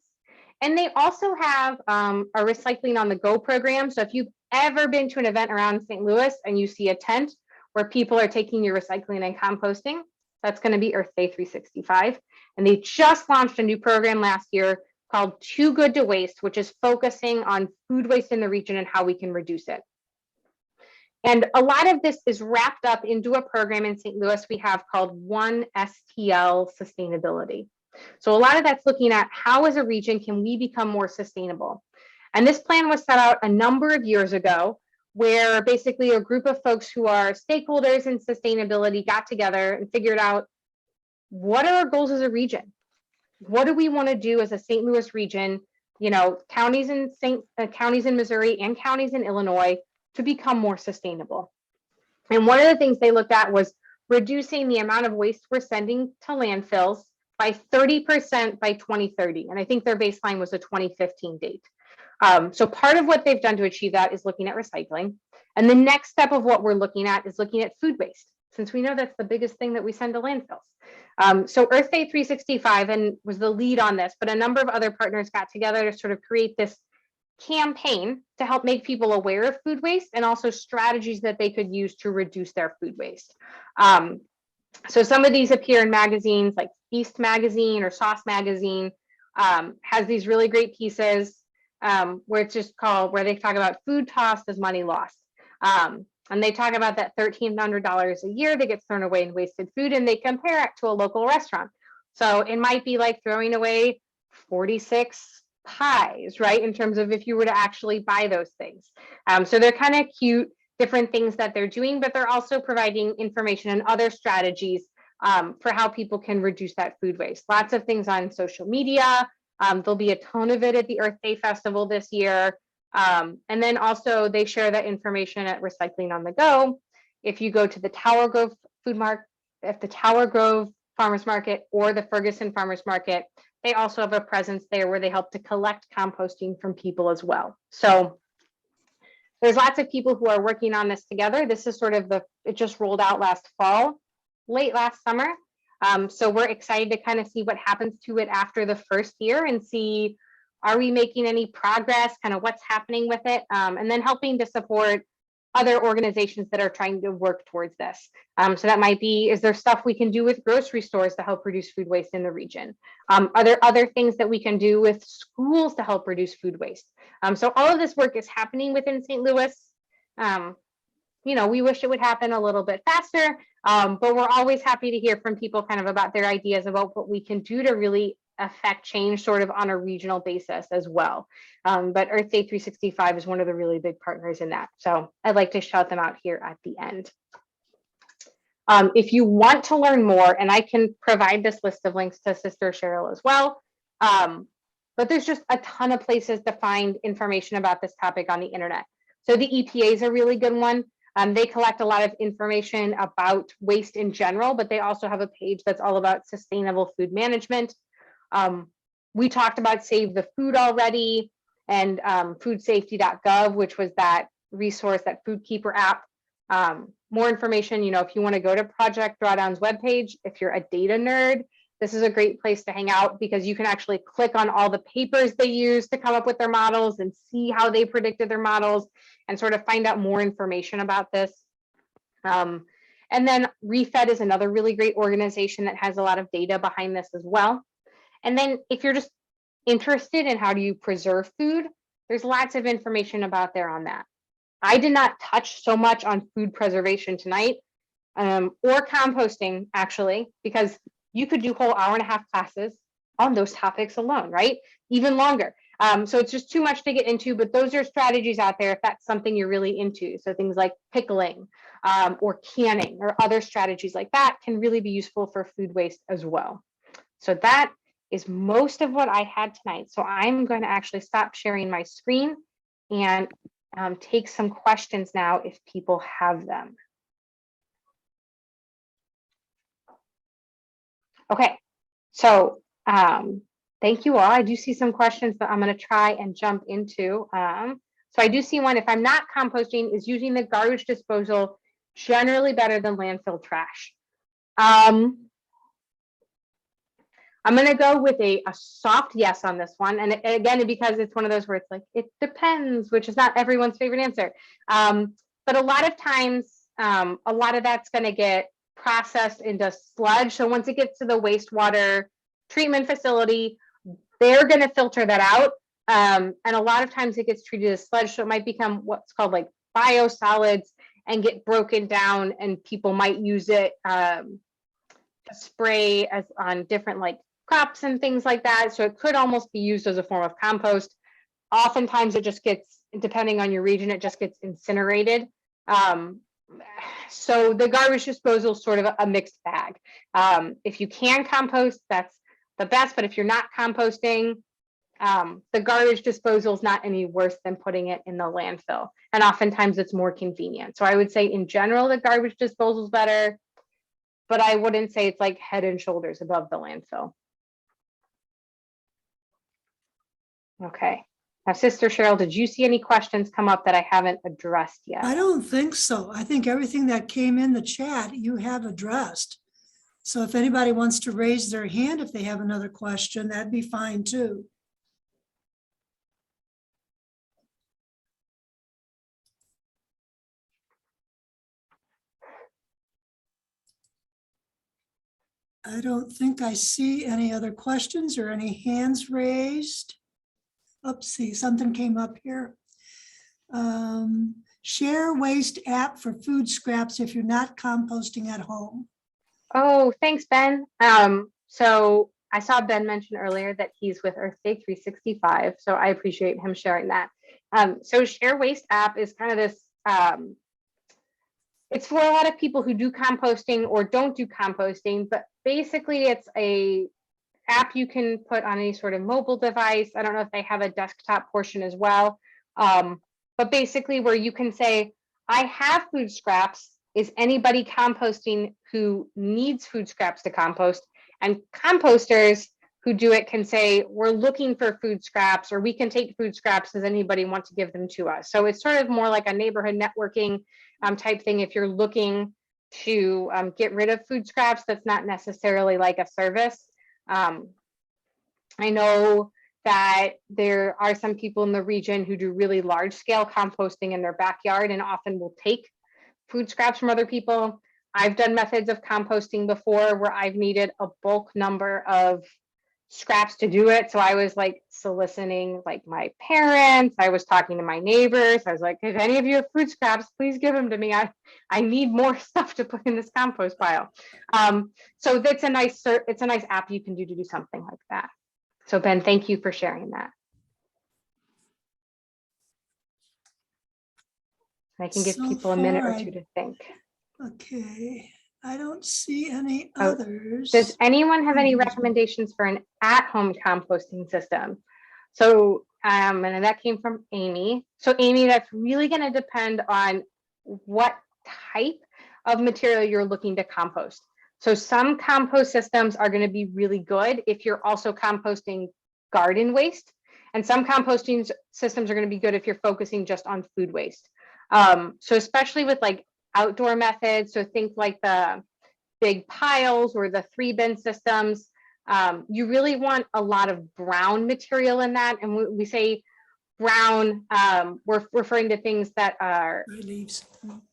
And they also have a Recycling on the Go program. So if you've ever been to an event around St. Louis and you see a tent where people are taking your recycling and composting, that's going to be Earth Day 365. And they just launched a new program last year called Too Good to Waste, which is focusing on food waste in the region and how we can reduce it. And a lot of this is wrapped up into a program in St. Louis we have called 1STL Sustainability. So a lot of that's looking at how as a region can we become more sustainable. And this plan was set out a number of years ago, where basically a group of folks who are stakeholders in sustainability got together and figured out, what are our goals as a region? What do we want to do as a St. Louis region, you know, counties in Missouri and counties in Illinois to become more sustainable? And one of the things they looked at was reducing the amount of waste we're sending to landfills by 30% by 2030. And I think their baseline was a 2015 date. So part of what they've done to achieve that is looking at recycling. And the next step of what we're looking at is looking at food waste, since we know that's the biggest thing that we send to landfills. So Earth Day 365 and was the lead on this, but a number of other partners got together to sort of create this campaign to help make people aware of food waste and also strategies that they could use to reduce their food waste. So some of these appear in magazines like Feast Magazine or Sauce Magazine, has these really great pieces where it's just called, where they talk about food tossed as money lost. And they talk about that $1,300 a year that gets thrown away in wasted food, and they compare it to a local restaurant. So it might be like throwing away 46 pies, right? In terms of if you were to actually buy those things. So they're kind of cute, different things that they're doing, but they're also providing information and other strategies for how people can reduce that food waste. Lots of things on social media. There'll be a ton of it at the Earth Day Festival this year. And then also they share that information at Recycling on the Go. If you go to the Tower Grove Farmers Market or the Ferguson Farmers Market, they also have a presence there where they help to collect composting from people as well. So there's lots of people who are working on this together. This is sort of it just rolled out late last summer. So we're excited to kind of see what happens to it after the first year and see, are we making any progress, kind of what's happening with it, and then helping to support other organizations that are trying to work towards this. So that might be, is there stuff we can do with grocery stores to help reduce food waste in the region? Are there other things that we can do with schools to help reduce food waste? So all of this work is happening within St. Louis. You know, we wish it would happen a little bit faster, but we're always happy to hear from people kind of about their ideas about what we can do to really affect change sort of on a regional basis as well. But Earth Day 365 is one of the really big partners in that. So I'd like to shout them out here at the end. If you want to learn more, and I can provide this list of links to Sister Cheryl as well, but there's just a ton of places to find information about this topic on the internet. So the EPA is a really good one. They collect a lot of information about waste in general, but they also have a page that's all about sustainable food management. We talked about Save the Food already, and foodsafety.gov, which was that resource, that Food Keeper app. More information, you know, if you want to go to Project Drawdown's webpage, if you're a data nerd, this is a great place to hang out because you can actually click on all the papers they use to come up with their models and see how they predicted their models and sort of find out more information about this. And then ReFed is another really great organization that has a lot of data behind this as well. And then if you're just interested in how do you preserve food, there's lots of information about there on that. I did not touch so much on food preservation tonight. or composting, actually, because you could do whole hour-and-a-half classes on those topics alone, right? Even longer. So it's just too much to get into, but those are strategies out there if that's something you're really into. So things like pickling or canning or other strategies like that can really be useful for food waste as well. So that is most of what I had tonight. So I'm going to actually stop sharing my screen and take some questions now if people have them. Okay, so thank you all. I do see some questions that I'm going to try and jump into. So I do see one, if I'm not composting, is using the garbage disposal generally better than landfill trash? I'm going to go with a soft yes on this one. And again, because it's one of those where it's like, it depends, which is not everyone's favorite answer. But a lot of times, a lot of that's going to get processed into sludge. So once it gets to the wastewater treatment facility, they're going to filter that out. And a lot of times it gets treated as sludge. So it might become what's called like biosolids and get broken down, and people might use it to spray as on different like crops and things like that. So it could almost be used as a form of compost. Oftentimes it just gets, depending on your region, it just gets incinerated. So the garbage disposal is sort of a mixed bag. If you can compost, that's the best, but if you're not composting, the garbage disposal is not any worse than putting it in the landfill. And oftentimes it's more convenient. So I would say in general, the garbage disposal is better, but I wouldn't say it's like head and shoulders above the landfill. Okay. Now, Sister Cheryl, did you see any questions come up that I haven't addressed yet? I don't think so. I think everything that came in the chat you have addressed. So if anybody wants to raise their hand if they have another question, that'd be fine too. I don't think I see any other questions or any hands raised. Oopsie, something came up here. Share waste app for food scraps if you're not composting at home. Oh, thanks, Ben. So I saw Ben mention earlier that he's with Earth Day 365, so I appreciate him sharing that. So Share Waste app is kind of this, it's for a lot of people who do composting or don't do composting, but basically it's a app you can put on any sort of mobile device. I don't know if they have a desktop portion as well, but basically where you can say, I have food scraps. Is anybody composting who needs food scraps to compost? And composters who do it can say, we're looking for food scraps, or we can take food scraps. Does anybody want to give them to us? So it's sort of more like a neighborhood networking type thing. If you're looking to get rid of food scraps, that's not necessarily like a service. I know that there are some people in the region who do really large scale composting in their backyard and often will take food scraps from other people. I've done methods of composting before where I've needed a bulk number of scraps to do it. So I was like soliciting like my parents, I was talking to my neighbors. I was like, if any of you have food scraps, please give them to me. I need more stuff to put in this compost pile. So that's it's a nice app you can do to do something like that. So Ben, thank you for sharing that. I can give people a minute or two to think. Okay, I don't see any others. Does anyone have any recommendations for an at-home composting system? So, and that came from Amy. So Amy, that's really going to depend on what type of material you're looking to compost. So some compost systems are going to be really good if you're also composting garden waste. And some composting systems are going to be good if you're focusing just on food waste. So especially with like outdoor methods, so think like the big piles or the 3-bin systems, you really want a lot of brown material in that. And when we say brown, we're referring to things that are leaves.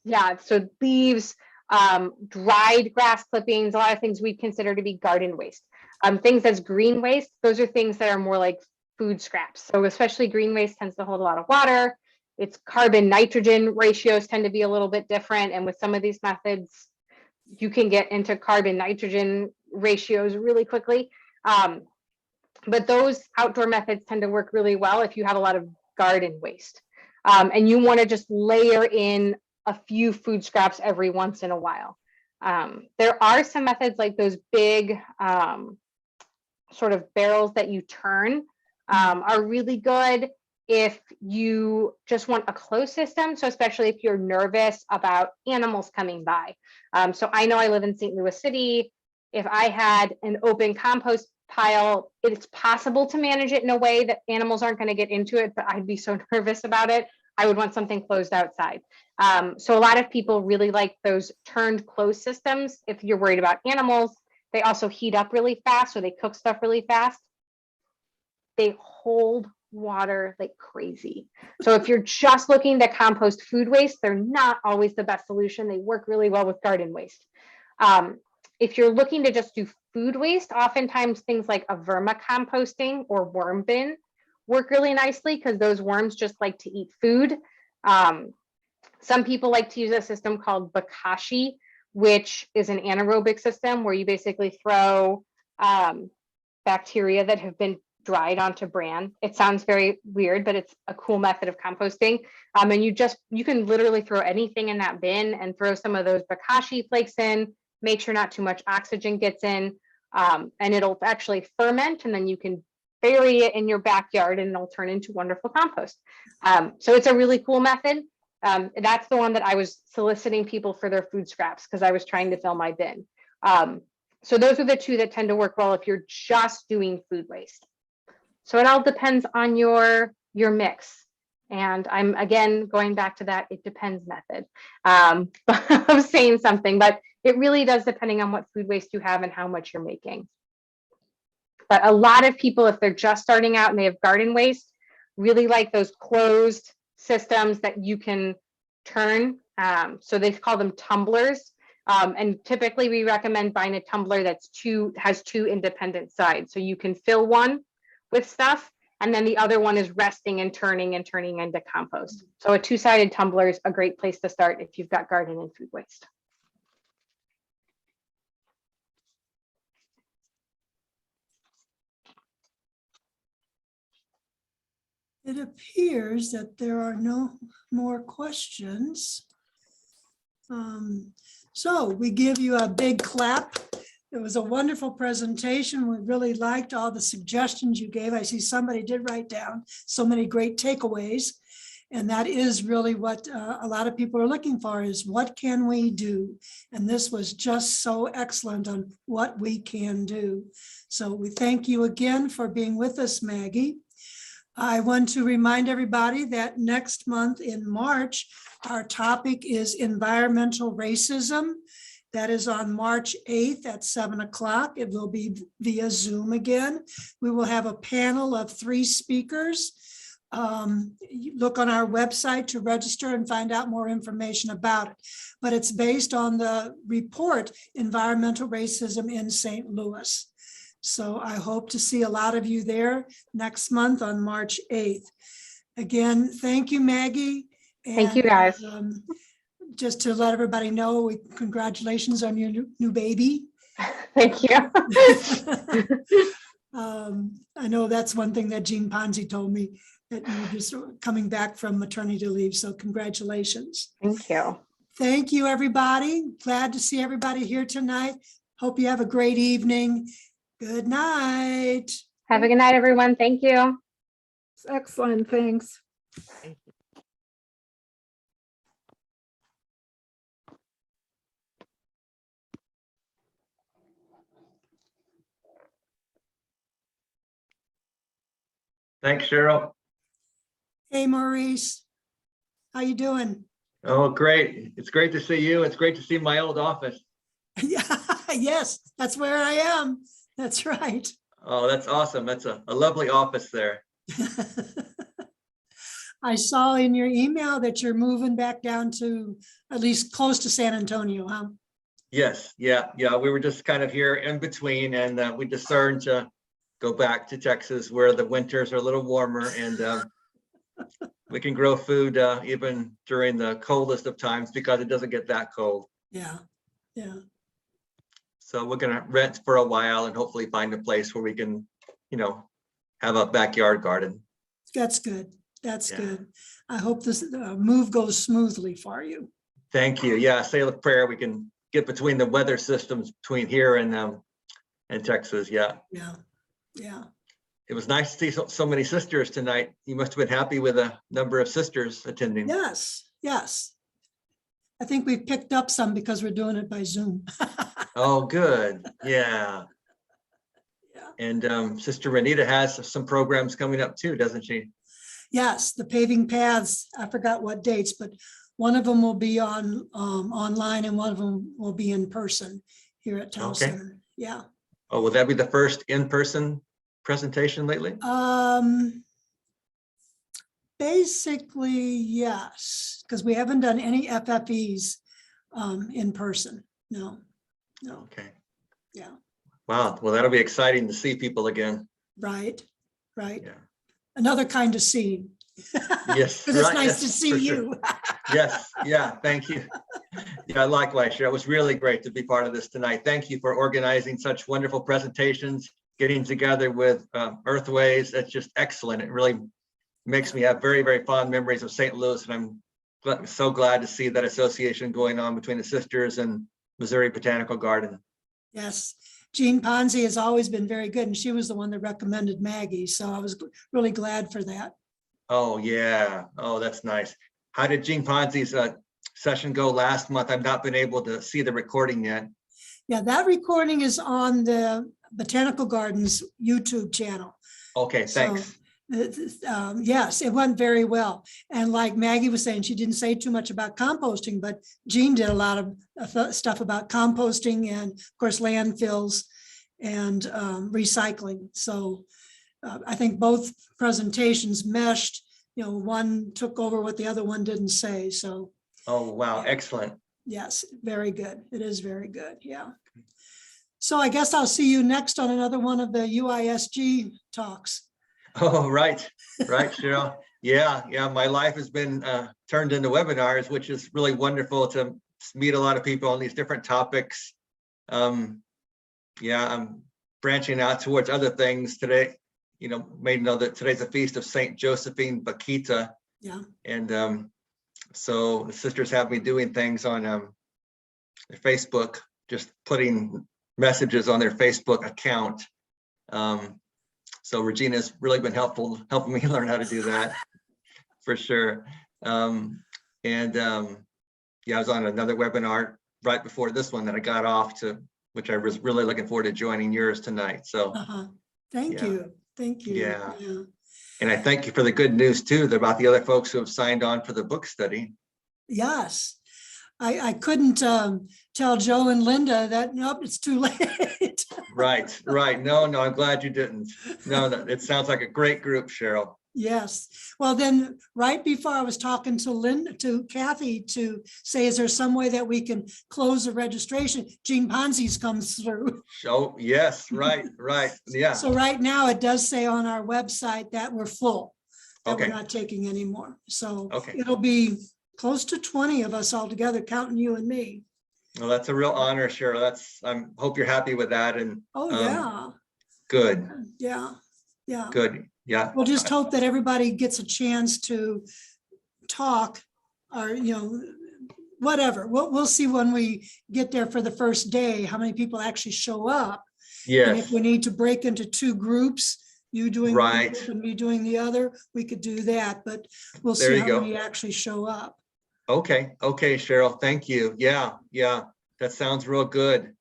Yeah, so leaves, dried grass clippings, a lot of things we consider to be garden waste. Things that's green waste, those are things that are more like food scraps. So especially green waste tends to hold a lot of water. Its carbon nitrogen ratios tend to be a little bit different. And with some of these methods, you can get into carbon nitrogen ratios really quickly. But those outdoor methods tend to work really well if you have a lot of garden waste. And you want to just layer in a few food scraps every once in a while. There are some methods like those big sort of barrels that you turn are really good if you just want a closed system. So especially if you're nervous about animals coming by. So I know I live in St. Louis City. If I had an open compost pile, it's possible to manage it in a way that animals aren't going to get into it, but I'd be so nervous about it. I would want something closed outside. So a lot of people really like those turned closed systems. If you're worried about animals, they also heat up really fast, so they cook stuff really fast. They hold water like crazy. So if you're just looking to compost food waste, they're not always the best solution. They work really well with garden waste. If you're looking to just do food waste, oftentimes things like a vermicomposting or worm bin work really nicely because those worms just like to eat food. Some people like to use a system called Bokashi, which is an anaerobic system where you basically throw bacteria that have been dried onto bran. It sounds very weird, but it's a cool method of composting. And you can literally throw anything in that bin and throw some of those Bokashi flakes in, make sure not too much oxygen gets in, and it'll actually ferment, and then you can bury it in your backyard and it'll turn into wonderful compost. So it's a really cool method. That's the one that I was soliciting people for their food scraps because I was trying to fill my bin. So those are the two that tend to work well if you're just doing food waste. So it all depends on your mix. And I'm again going back to that it depends method of saying something, but it really does depending on what food waste you have and how much you're making. But a lot of people, if they're just starting out and they have garden waste, really like those closed systems that you can turn. So they call them tumblers. And typically we recommend buying a tumbler that's has two independent sides. So you can fill one with stuff, and then the other one is resting and turning into compost. So a two-sided tumbler is a great place to start if you've got garden and food waste. It appears that there are no more questions. So we give you a big clap. It was a wonderful presentation. We really liked all the suggestions you gave. I see somebody did write down so many great takeaways. And that is really what a lot of people are looking for, is what can we do? And this was just so excellent on what we can do. So we thank you again for being with us, Maggie. I want to remind everybody that next month in March, our topic is environmental racism. That is on March 8th at 7 o'clock. It will be via Zoom again. We will have a panel of 3 speakers. Look on our website to register and find out more information about it. But it's based on the report, Environmental Racism in St. Louis. So I hope to see a lot of you there next month on March 8th. Again, thank you, Maggie. Thank you, guys. Just to let everybody know, congratulations on your new baby. Thank you. I know that's one thing that Jean Ponzi told me, that you're just coming back from maternity leave. So congratulations. Thank you. Thank you, everybody. Glad to see everybody here tonight. Hope you have a great evening. Good night. Have a good night, everyone. Thank you. Excellent, thanks. Thanks, Cheryl. Hey, Maurice. How you doing? Oh, great. It's great to see you. It's great to see my old office. Yes, that's where I am. That's right. Oh, that's awesome. That's a lovely office there. I saw in your email that you're moving back down to at least close to San Antonio, huh? Yes. Yeah. We were just kind of here in between, and we discerned to go back to Texas where the winters are a little warmer, and we can grow food even during the coldest of times because it doesn't get that cold. Yeah. So we're gonna rent for a while and hopefully find a place where we can, have a backyard garden. That's good. That's Yeah. good. I hope this move goes smoothly for you. Thank you. Yeah, say a prayer. We can get between the weather systems between here and Texas. Yeah. Yeah, yeah. It was nice to see so many sisters tonight. You must have been happy with a number of sisters attending. Yes, yes. I think we've picked up some because we're doing it by Zoom. Oh, good. Yeah. Yeah. And Sister Renita has some programs coming up too, doesn't she? Yes, the paving paths, I forgot what dates, but one of them will be on online and one of them will be in person here at Town Okay. Center. Yeah. Oh, will that be the first in-person presentation lately? Basically, yes, because we haven't done any FFEs in person. No, no, Okay. yeah, Wow. Well, that'll be exciting to see people again. right, right. Yeah. Another kind of scene. Yes. Because it's right, nice yes, to see for sure. you. Yes. Yeah. Thank you. Yeah, likewise, Cheryl. It was really great to be part of this tonight. Thank you for organizing such wonderful presentations, getting together with Earthways. That's just excellent. It really makes me have very, very fond memories of St. Louis. And I'm so glad to see that association going on between the sisters and Missouri Botanical Garden. Yes, Jean Ponzi has always been very good, and she was the one that recommended Maggie, so I was really glad for that. Oh, yeah. Oh, that's nice. How did Jean Ponzi's session go last month? I've not been able to see the recording yet. Yeah, that recording is on the Botanical Gardens YouTube channel. Okay, So, thanks. yes, it went very well. And like Maggie was saying, she didn't say too much about composting, but Jean did a lot of stuff about composting and of course landfills and recycling. So I think both presentations meshed, one took over what the other one didn't say. So Oh, wow. Excellent. yes, very good. It is very good. Yeah. So I guess I'll see you next on another one of the UISG talks. Oh, right, Cheryl. Yeah, my life has been turned into webinars, which is really wonderful to meet a lot of people on these different topics. Yeah, I'm branching out towards other things today. Made know that today's a feast of Saint Josephine Bakhita. Yeah. And so the sisters have me doing things on their Facebook, just putting messages on their Facebook account. So Regina's really been helping me learn how to do that for sure. Yeah, I was on another webinar right before this one that I got off to, which I was really looking forward to joining yours tonight. So Thank yeah. you. Thank you. Yeah. And I thank you for the good news too, about the other folks who have signed on for the book study. Yes. I couldn't tell Joe and Linda that, nope, it's too late. Right. No, I'm glad you didn't. No, it sounds like a great group, Cheryl. Yes. Well, then right before I was talking to Kathy to say, is there some way that we can close the registration? Jean Ponzi's comes through. Oh, yes. Right. Yeah. So right now it does say on our website that we're full, that Okay. we're not taking any more. So Okay. it'll be close to 20 of us altogether, counting you and me. Well, that's a real honor, Cheryl. Hope you're happy with that. And Oh, yeah. good. Yeah. Yeah. Good. Yeah. We'll just hope that everybody gets a chance to talk or, whatever. We'll see when we get there for the first day, how many people actually show up. And if Yes. we need to break into two groups, you doing one Right. group and me doing the other, we could do that, but we'll There see you how go. many actually show up. Okay, Cheryl, thank you. Yeah, that sounds real good.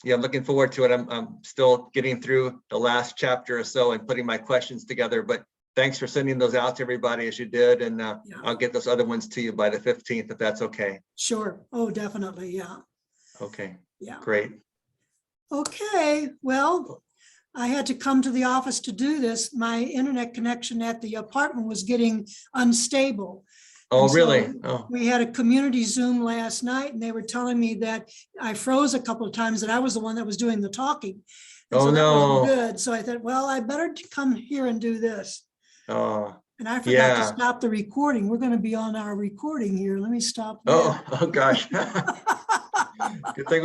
Yeah, I'm looking forward to it. I'm still getting through the last chapter or so and putting my questions together, but thanks for sending those out to everybody as you did. And I'll get those other ones to you by the 15th, if that's okay. Sure. Oh, definitely. Yeah. Okay, Yeah. great. Okay. Well, I had to come to the office to do this. My internet connection at the apartment was getting unstable. Oh, And so really? Oh, we had a community Zoom last night and they were telling me that I froze a couple of times, that I was the one that was doing the talking. And Oh, so that no. wasn't good. So I thought, well, I better come here and do this. oh, And I forgot Yeah. to stop the recording. We're going to be on our recording here. Let me stop that. oh gosh. Good thing